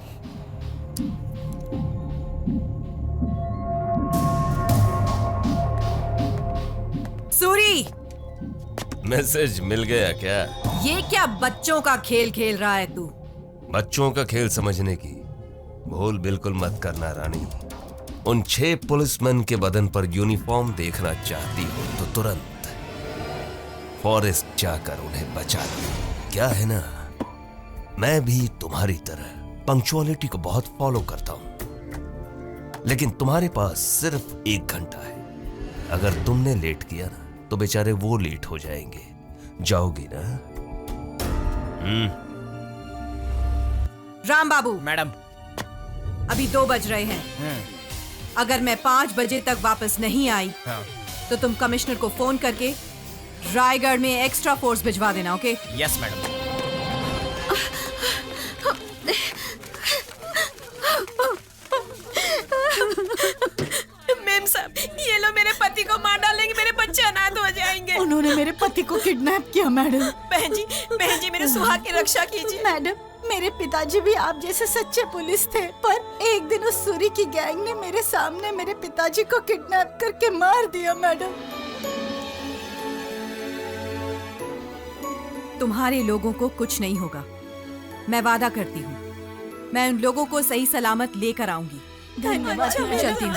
मैसेज मिल गया क्या? ये क्या बच्चों का खेल खेल रहा है तू? बच्चों का खेल समझने की भूल बिल्कुल मत करना रानी। उन 6 पुलिसमैन के बदन पर यूनिफॉर्म देखना चाहती हो तो तुरंत फॉरेस्ट जाकर उन्हें बचा लो। क्या है ना, मैं भी तुम्हारी तरह पंक्चुअलिटी को बहुत फॉलो करता हूं, लेकिन तुम्हारे पास सिर्फ 1 घंटा है। अगर तुमने लेट किया ना तो बेचारे वो लेट हो जाएंगे। जाओगी ना? राम बाबू। मैडम। अभी 2 बज रहे हैं। अगर मैं 5 बजे तक वापस नहीं आई तो तुम कमिश्नर को फोन करके रायगढ़ में एक्स्ट्रा फोर्स भिजवा देना। ओके? Yes madam. मैम साहब, ये लोग मेरे पति को मार डालेंगे, मेरे बच्चे अनाथ हो जाएंगे। उन्होंने मेरे पति को किडनैप किया मैडम। बहन जी मेरे सुहाग की रक्षा कीजिए। मैडम, मेरे पिताजी भी आप जैसे सच्चे पुलिस थे, पर एक दिन उस सूरी की गैंग ने मेरे सामने मेरे पिताजी को किडनैप करके मार दिया मैडम। तुम्हारे लोगों को कुछ नहीं होगा, मैं वादा करती हूँ। मैं उन लोगों को सही सलामत लेकर आऊंगी। धन्यवाद। चलती हूँ।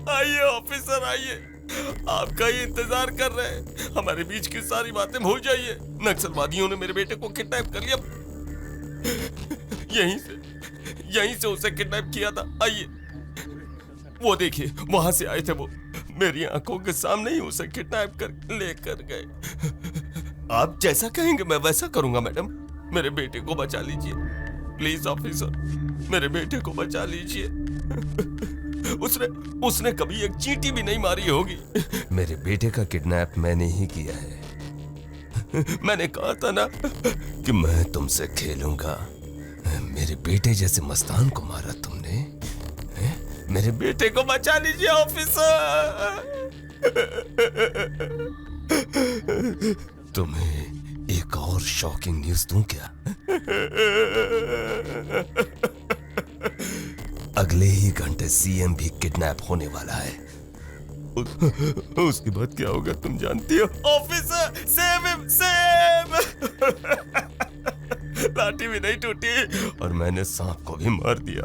आइए ऑफिसर आइए, आपका ही इंतजार कर रहे हैं। हमारे बीच की सारी बातें भूल जाइए। नक्सलवादियों ने मेरे बेटे को किडनैप कर लिया। यहीं से उसे किडनैप किया था। आइए, वो देखिए, वहां से आए थे वो। मेरी आंखों के सामने ही उसे किडनैप कर लेकर गए। आप जैसा कहेंगे मैं वैसा करूंगा मैडम। मेरे बेटे को बचा लीजिए प्लीज ऑफिसर, मेरे बेटे को बचा लीजिए। उसने कभी एक चींटी भी नहीं मारी होगी। मेरे बेटे का किडनैप मैंने ही किया है। मैंने कहा था ना कि मैं तुमसे खेलूंगा। मेरे बेटे जैसे मस्तान को मारा तुमने। मेरे बेटे को बचा लीजिए ऑफिसर। तुम्हें एक और शॉकिंग न्यूज दूं क्या? अगले ही घंटे सीएम भी किडनैप होने वाला है। उसके बाद क्या होगा तुम जानती हो ऑफिसर? Save him, save. लाठी भी नहीं टूटी और मैंने सांप को भी मार दिया।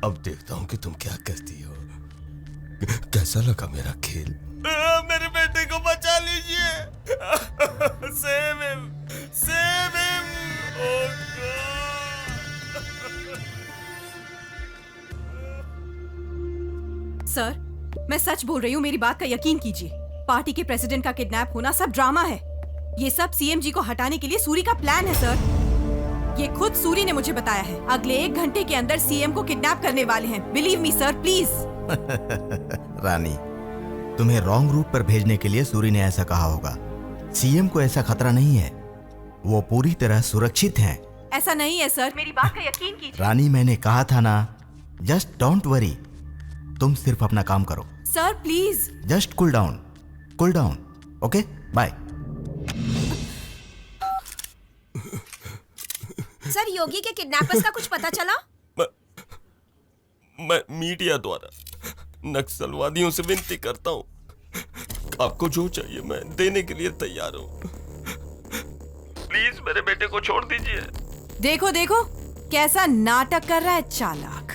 अब देखता हूँ कि तुम क्या करती हो। कैसा लगा मेरा खेल? मेरे बेटे को बचा लीजिए। Save him, save him. Sir, मैं सच बोल रही हूँ, मेरी बात का यकीन कीजिए। पार्टी के प्रेसिडेंट का किडनैप होना सब ड्रामा है। ये सब सीएम जी को हटाने के लिए सूरी का प्लान है सर। ये खुद सूरी ने मुझे बताया है। अगले 1 घंटे के अंदर सीएम को किडनैप करने वाले हैं। Believe me sir, please. Rani, तुम्हें रॉन्ग रूट पर भेजने के लिए सूरी ने ऐसा कहा होगा। सीएम को ऐसा खतरा नहीं है, वो पूरी तरह सुरक्षित हैं। ऐसा नहीं है सर, मेरी बात का यकीन कीजिए। रानी, मैंने कहा था ना, जस्ट डोंट वरी। तुम सिर्फ अपना काम करो। Sir please. Just cool down, okay? Bye. Sir, Yogi के किडनैपर्स का कुछ पता चला? मैं मीडिया द्वारा नक्सलवादियों से विनती करता हूँ, आपको जो चाहिए मैं देने के लिए तैयार हूँ। प्लीज मेरे बेटे को छोड़ दीजिए। देखो देखो कैसा नाटक कर रहा है चालाक।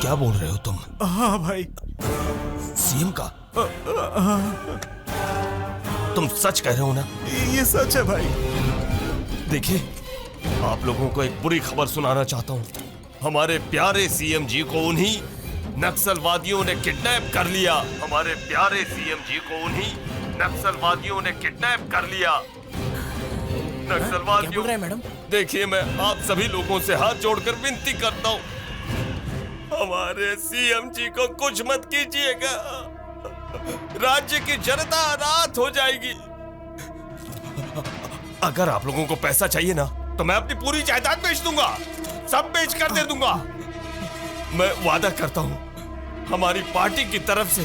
क्या बोल रहे हो तुम? हाँ भाई। सीएम का? तुम सच कह रहे हो ना? ये सच है भाई। देखिए, आप लोगों को एक बुरी खबर सुनाना चाहता हूँ। हमारे प्यारे सीएम जी को उन्हीं नक्सलवादियों ने किडनैप कर लिया। हमारे प्यारे सीएम जी को उन्हीं नक्सलवादियों ने किडनैप कर लिया। नक्सलवादियों, मैडम देखिए, मैं आप सभी लोगों से हाथ जोड़कर विनती करता हूँ, हमारे सीएम जी को कुछ मत कीजिएगा। राज्य की जनता रात हो जाएगी। अगर आप लोगों को पैसा चाहिए ना, तो मैं अपनी पूरी जायदाद बेच दूंगा, सब बेच कर दे दूंगा। मैं वादा करता हूं, हमारी पार्टी की तरफ से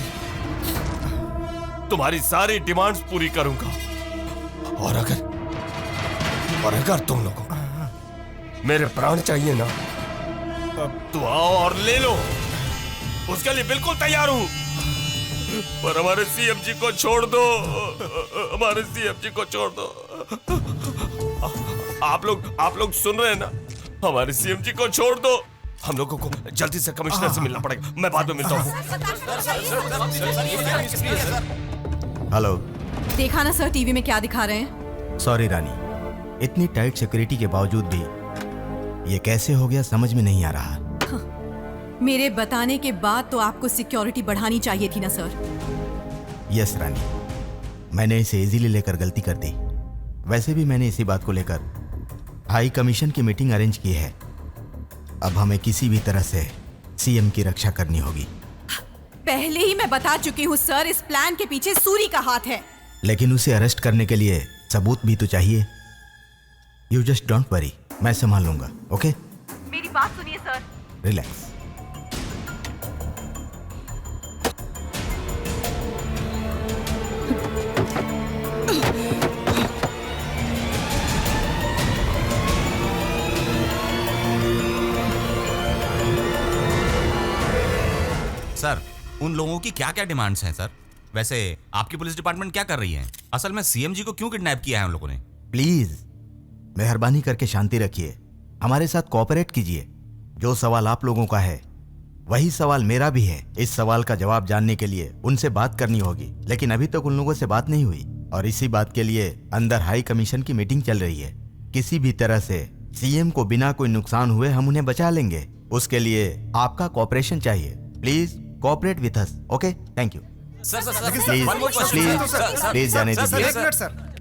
तुम्हारी सारी डिमांड्स पूरी करूंगा। और अगर तुम लोगों को मेरे प्राण चाहिए ना, तो आओ और ले लो, उसके लिए बिल्कुल तैयार हूं। पर हमारे सीएम जी को छोड़ दो, हमारे सीएम जी को छोड़ दो। आप लोग सुन रहे हैं ना, हमारे सीएम जी को छोड़ दो। हम लोगों को जल्दी से कमिश्नर से मिलना पड़ेगा। मैं बाद में मिलता हूँ। हेलो। देखा ना सर टीवी में क्या दिखा रहे हैं? सॉरी रानी, इतनी टाइट सिक्योरिटी के बावजूद भी ये कैसे हो गया समझ में नहीं आ रहा। मेरे बताने के बाद तो आपको सिक्योरिटी बढ़ानी चाहिए थी ना सर। यस रानी, मैंने इसे इजीली लेकर गलती कर दी। वैसे भी मैंने इसी बात को लेकर हाई कमीशन की मीटिंग अरेंज की है। अब हमें किसी भी तरह से सीएम की रक्षा करनी होगी। पहले ही मैं बता चुकी हूँ सर, इस प्लान के पीछे सूरी का हाथ है। लेकिन उसे अरेस्ट करने के लिए सबूत भी तो चाहिए। यू जस्ट डोंट वरी, मैं संभाल लूंगा, ओके? मेरी बात सुनिए सर। रिलैक्स। उन लोगों की क्या क्या डिमांड्स हैं सर? वैसे आपकी पुलिस डिपार्टमेंट क्या कर रही है? असल में सीएम जी को क्यों किडनैप किया है उन लोगों ने? प्लीज मेहरबानी करके शांति रखिए, हमारे साथ कोऑपरेट कीजिए। जो सवाल आप लोगों का है वही सवाल मेरा भी है। इस सवाल का जवाब जानने के लिए उनसे बात करनी होगी, लेकिन अभी तक उन लोगों से बात नहीं हुई और इसी बात के लिए अंदर हाई कमीशन की मीटिंग चल रही है। किसी भी तरह से सीएम को बिना कोई नुकसान हुए हम उन्हें बचा लेंगे। उसके लिए आपका कोऑपरेशन चाहिए। Please cooperate with us. Okay, thank you. Please जाने दीजिए। सर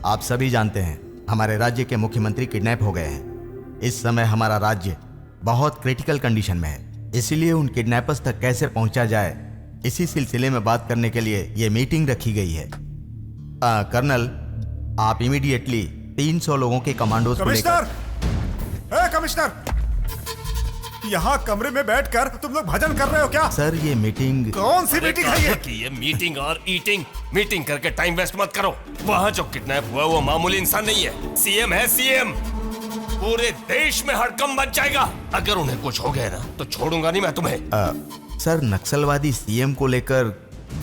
आप सभी जानते हैं हमारे राज्य के मुख्यमंत्री किडनैप हो गए हैं। इस समय हमारा राज्य बहुत क्रिटिकल कंडीशन में है, इसीलिए उन किडनैपर्स तक कैसे पहुंचा जाए इसी सिलसिले में बात करने के लिए ये मीटिंग रखी गई है। कर्नल, आप इमीडिएटली 300 लोगों के कमांडोज को लेकर। कमिश्नर, यहाँ कमरे में बैठकर तुम लोग भजन कर रहे हो क्या? सर ये मीटिंग कौन सी मीटिंग है ये? ये मीटिंग और ईटिंग। मीटिंग करके टाइम वेस्ट मत करो। वहाँ जो किडनैप हुआ वो मामूली इंसान नहीं है, सीएम है। सीएम पूरे देश में हड़कंप मच जाएगा। अगर उन्हें कुछ हो गया ना तो छोड़ूंगा नहीं मैं तुम्हें। सर नक्सलवादी सीएम को लेकर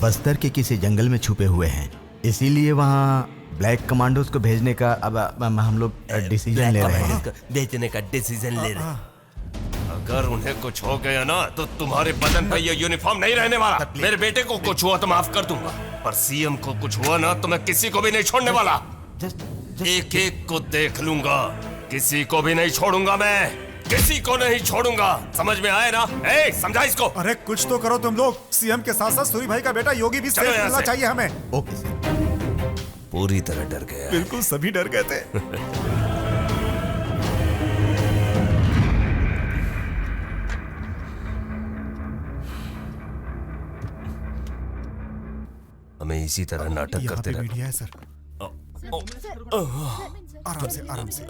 बस्तर के किसी जंगल में छुपे हुए हैं, इसीलिए वहाँ ब्लैक कमांडोज को भेजने का अब हम लोग डिसीजन ले रहे हैं। भेजने का डिसीजन ले रहे हैं। अगर उन्हें कुछ हो गया ना तो तुम्हारे बदन पर ये यूनिफॉर्म नहीं रहने वाला। मेरे बेटे को कुछ हुआ तो माफ कर दूंगा, पर सीएम को कुछ हुआ ना तो मैं किसी को भी नहीं छोड़ने वाला। एक एक को देख लूंगा, किसी को भी नहीं छोड़ूंगा। मैं किसी को नहीं छोड़ूंगा, समझ में आए ना? ए, समझा इसको। अरे कुछ तो करो तुम लोग। सीएम के साथ साथ सूरी भाई का बेटा योगी भी सेफ मिलना चाहिए हमें। Okay sir. पूरी तरह डर गया। बिल्कुल, सभी डर गए थे। हमें इसी तरह नाटक करते रहना है सर। आराम से, आराम से।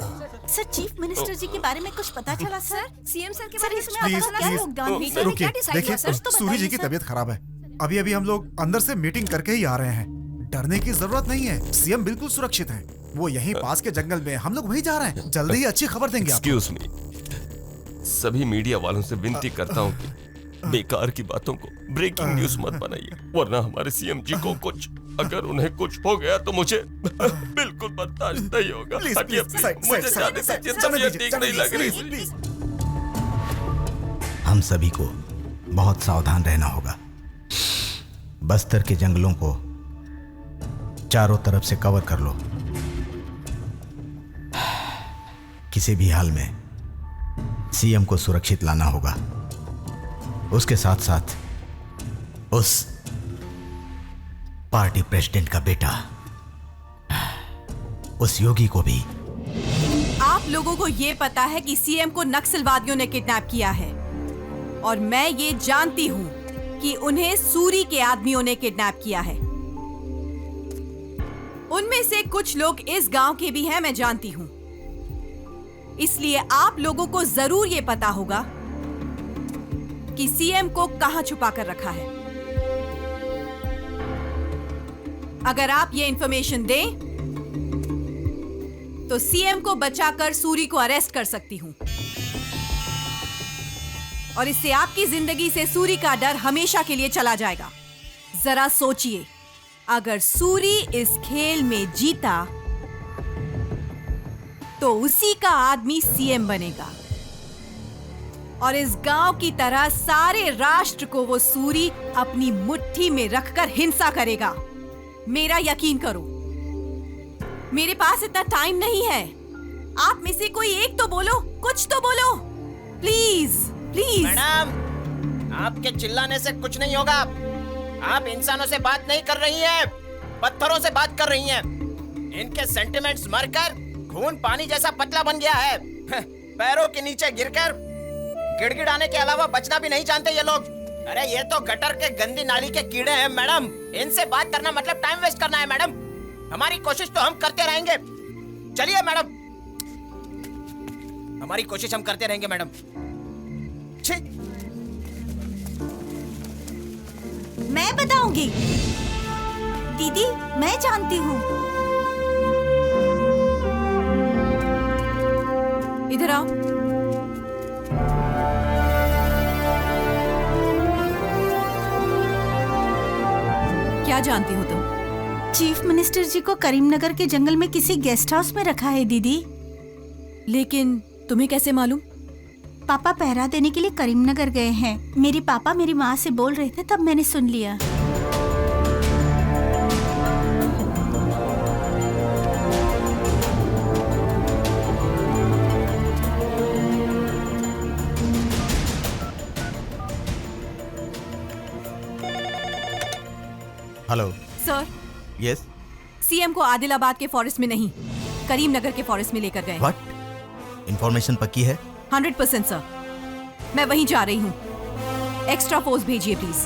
सर, चीफ मिनिस्टर जी के बारे में कुछ पता चला सर? सीएम सर के सर, बारे में इसमें आपका क्या योगदान है? रुकिए, देखिए तो सूरी जी की तबीयत खराब है। अभी हम लोग अंदर से मीटिंग करके ही आ रहे हैं। डरने की जरूरत नहीं है, सीएम बिल्कुल सुरक्षित हैं। वो यहीं पास के जंगल में, हम लोग वहीं जा रहे हैं। जल्दी ही अच्छी खबर देंगे आपको। एक्सक्यूज मी, सभी मीडिया वालों से विनती करता हूँ कि बेकार की बातों को ब्रेकिंग न्यूज मत बनाइए, वरना हमारे सीएम जी को कुछ अगर उन्हें कुछ हो गया तो मुझे बिल्कुल बर्दाश्त नहीं होगा। मुझे जाने दीजिए, तबीयत ठीक नहीं लग रही। हम सभी को बहुत सावधान रहना होगा। बस्तर के जंगलों को चारों तरफ से कवर कर लो। किसी भी हाल में सीएम को सुरक्षित लाना होगा। उसके साथ साथ उस पार्टी प्रेसिडेंट का बेटा, उस योगी को भी। आप लोगों को यह पता है कि सीएम को नक्सलवादियों ने किडनैप किया है और मैं ये जानती हूं कि उन्हें सूरी के आदमियों ने किडनैप किया है। उनमें से कुछ लोग इस गांव के भी हैं, मैं जानती हूं। इसलिए आप लोगों को जरूर यह पता होगा कि सीएम को कहां छुपा कर रखा है। अगर आप ये इंफॉर्मेशन दें तो सीएम को बचाकर सूरी को अरेस्ट कर सकती हूं और इससे आपकी जिंदगी से सूरी का डर हमेशा के लिए चला जाएगा। जरा सोचिए, अगर सूरी इस खेल में जीता तो उसी का आदमी सीएम बनेगा और इस गांव की तरह सारे राष्ट्र को वो सूरी अपनी मुट्ठी में रखकर हिंसा करेगा। मेरा यकीन करो। मेरे पास इतना टाइम नहीं है। आप में से कोई एक तो बोलो, कुछ तो बोलो, प्लीज प्लीज। मैडम, आपके चिल्लाने से कुछ नहीं होगा। आप इंसानों से बात नहीं कर रही हैं, पत्थरों से बात कर रही हैं। इनके सेंटिमेंट्स मरकर खून पानी जैसा पतला बन गया है। पैरों के नीचे गिरकर गिड़गिड़ाने के अलावा बचना भी नहीं जानते ये लोग। अरे ये तो गटर के गंदी नाली के कीड़े हैं मैडम। इनसे बात करना मतलब टाइम वेस्ट करना है मैडम। हमारी कोशिश तो हम करते रहेंगे। चलिए मैडम, हमारी कोशिश हम करते रहेंगे मैडम। छी। मैं बताऊंगी। दीदी मैं जानती हूँ। इधर आओ। क्या जानती हो तुम? चीफ मिनिस्टर जी को करीमनगर के जंगल में किसी गेस्ट हाउस में रखा है दीदी। लेकिन तुम्हें कैसे मालूम? पापा पहरा देने के लिए करीमनगर गए हैं। मेरे पापा मेरी माँ से बोल रहे थे, तब मैंने सुन लिया। Hello sir, yes. सीएम को आदिलाबाद के फॉरेस्ट में नहीं, करीमनगर के फॉरेस्ट में लेकर गए। व्हाट? इंफॉर्मेशन पक्की है? 100% सर। मैं वहीं जा रही हूँ। एक्स्ट्रा फोर्स भेजिए प्लीज।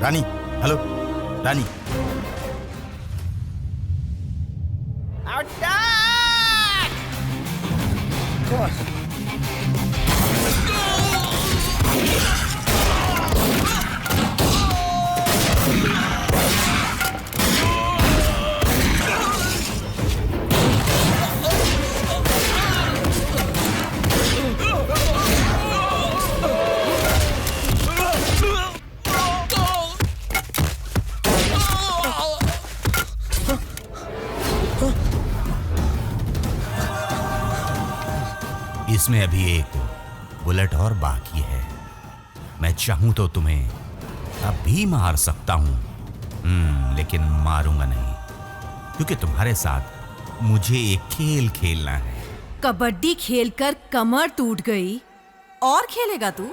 रानी, हेलो रानी। इसमें अभी एक बुलेट और बाकी है। मैं चाहूं तो तुम्हें अभी मार सकता हूं, लेकिन मारूंगा नहीं, क्योंकि तुम्हारे साथ मुझे एक खेल खेलना है। कबड्डी खेलकर कमर टूट गई और खेलेगा तू?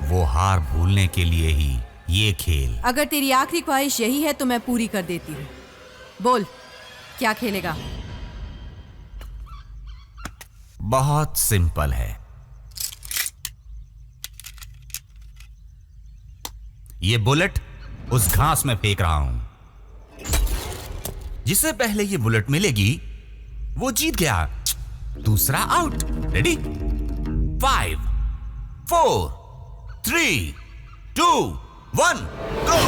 वो हार भूलने के लिए ही ये खेल। अगर तेरी आखिरी ख्वाहिश यही है तो मैं पूरी कर देती हूँ। बोल, क्या खेलेगा? बहुत सिंपल है। ये बुलेट उस घास में फेंक रहा हूं। जिससे पहले ये बुलेट मिलेगी वो जीत गया, दूसरा आउट। रेडी? 5 4 3 2 1 गो।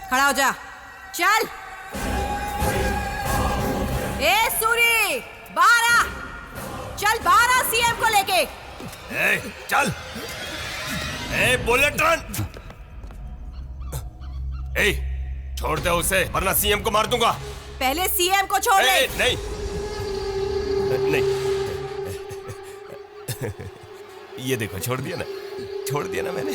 खड़ा हो जा, चल। ए सूरी, बाहर आ, चल बाहर आ सीएम को लेके। चल। Bullet run. छोड़ दे उसे, वरना सीएम को मार दूंगा। पहले सीएम को छोड़ दे। नहीं नहीं, ये देखो, छोड़ दिया ना मैंने।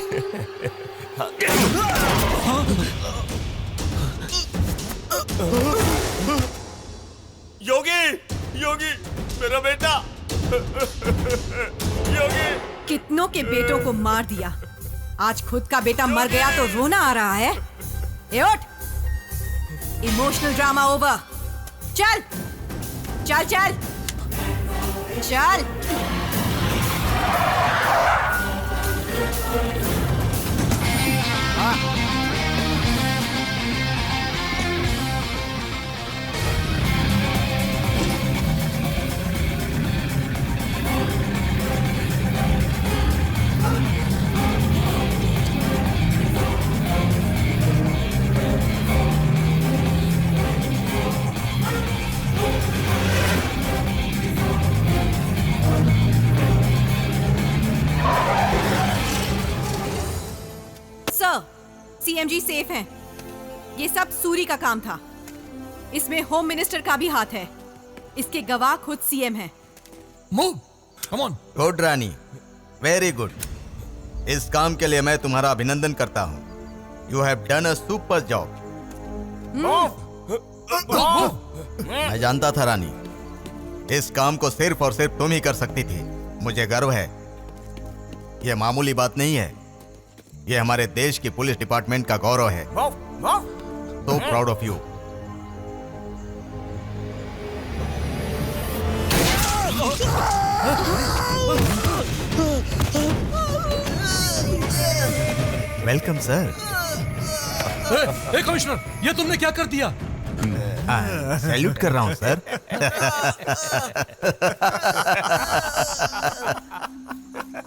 योगी मेरा बेटा। योगी, कितनों के बेटों को मार दिया, आज खुद का बेटा मर गया तो रोना आ रहा है। ए उठ, इमोशनल ड्रामा ओवर। चल चल चल चल। सीएमजी सेफ हैं। ये सब सूरी का काम था। इसमें होम मिनिस्टर का भी हाथ है। इसके गवाह खुद सीएम हैं। Move, come on. Good Rani, very good. इस काम के लिए मैं तुम्हारा अभिनंदन करता हूँ। You have done a super job. मैं जानता था रानी, इस काम को सिर्फ और सिर्फ तुम ही कर सकती थी। मुझे गर्व है यह मामूली बात नहीं है, यह हमारे देश की पुलिस डिपार्टमेंट का गौरव है। So proud of you. Welcome sir. A commissioner, ये तुमने क्या कर दिया? सैल्यूट कर रहा हूं सर।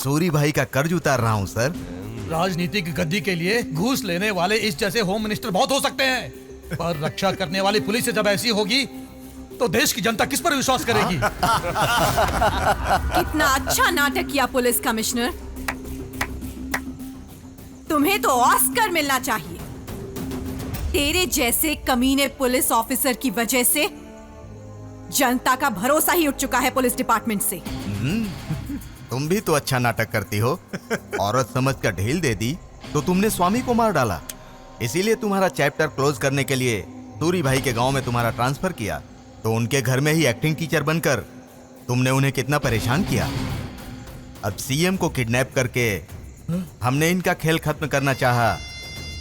सूरी भाई का कर्ज उतार रहा हूं सर। राजनीतिक गद्दी के लिए घूस लेने वाले इस जैसे होम मिनिस्टर बहुत हो सकते हैं, पर रक्षा करने वाली पुलिस से जब ऐसी होगी तो देश की जनता किस पर विश्वास करेगी? कितना अच्छा नाटक किया पुलिस कमिश्नर। तुम्हें तो ऑस्कर मिलना चाहिए। तेरे जैसे कमीने पुलिस ऑफिसर की वजह से जनता का भरोसा ही उठ चुका है पुलिस डिपार्टमेंट से। तुम भी तो अच्छा नाटक करती हो। औरत समझकर ढील दे दी तो तुमने स्वामी को मार डाला। इसीलिए तुम्हारा चैप्टर क्लोज करने के लिए सूरी भाई के गांव में तुम्हारा ट्रांसफर किया, तो उनके घर में ही एक्टिंग टीचर बनकर तुमने उन्हें कितना परेशान किया। अब सीएम को किडनैप करके हमने इनका खेल खत्म करना चाहा,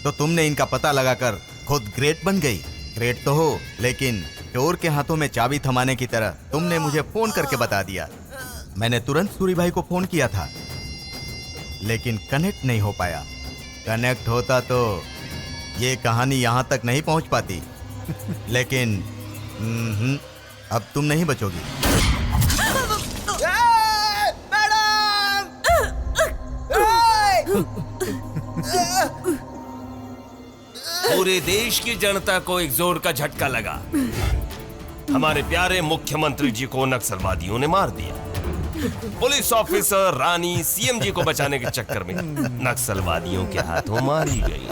तो तुमने इनका पता लगाकर खुद ग्रेट बन गई। ग्रेट तो हो, लेकिन चोर के हाथों में चाबी थमाने की तरह तुमने मुझे फोन करके बता दिया। मैंने तुरंत सूरी भाई को फोन किया था, लेकिन कनेक्ट नहीं हो पाया। कनेक्ट होता तो ये कहानी यहां तक नहीं पहुंच पाती। लेकिन अब तुम नहीं बचोगी। पूरे देश की जनता को एक जोर का झटका लगा। हमारे प्यारे मुख्यमंत्री जी को नक्सलवादियों ने मार दिया। पुलिस ऑफिसर रानी सीएम जी को बचाने के चक्कर में नक्सलवादियों के हाथों मारी गई।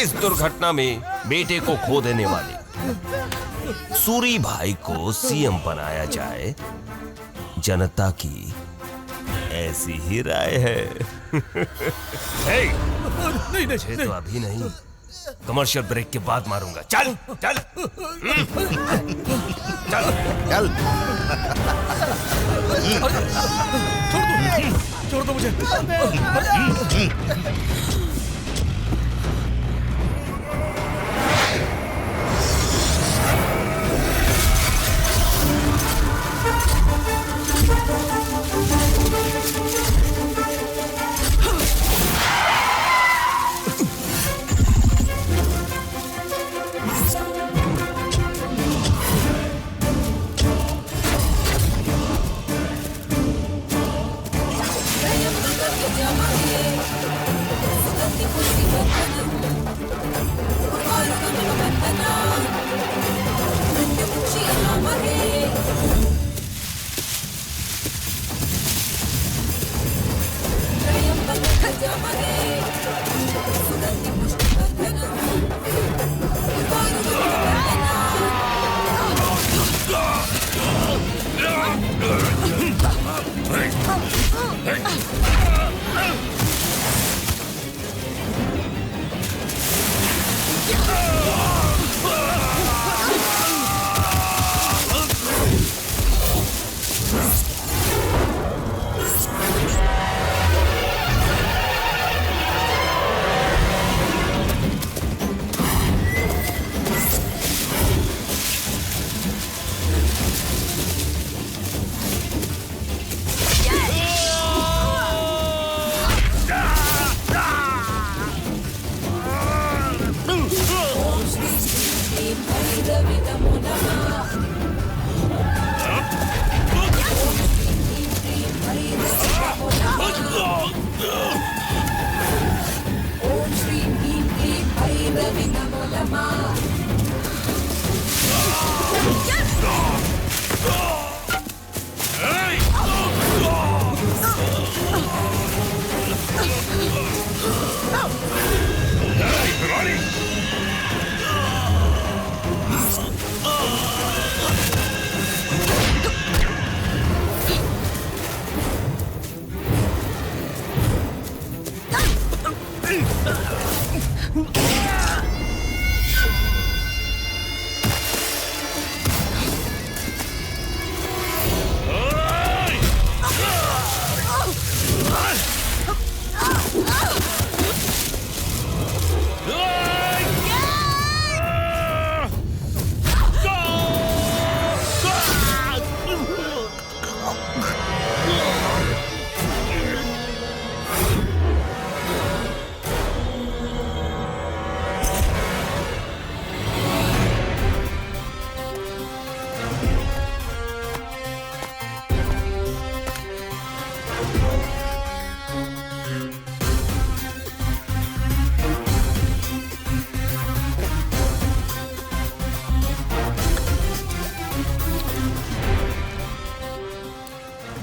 इस दुर्घटना में बेटे को खो देने वाले सूरी भाई को सीएम बनाया जाए, जनता की ऐसी ही राय है। मुझे तो अभी नहीं, कमर्शियल ब्रेक के बाद मारूंगा। चल चल चल चल। छोड़ दो मुझे।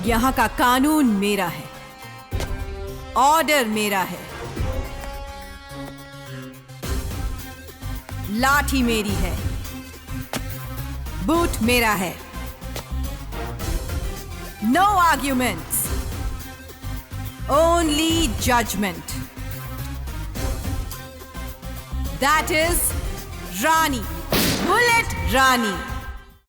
यहाँ का कानून मेरा है, ऑर्डर मेरा है, लाठी मेरी है, बूट मेरा है। No arguments, only judgement. That is Rani, bullet Rani.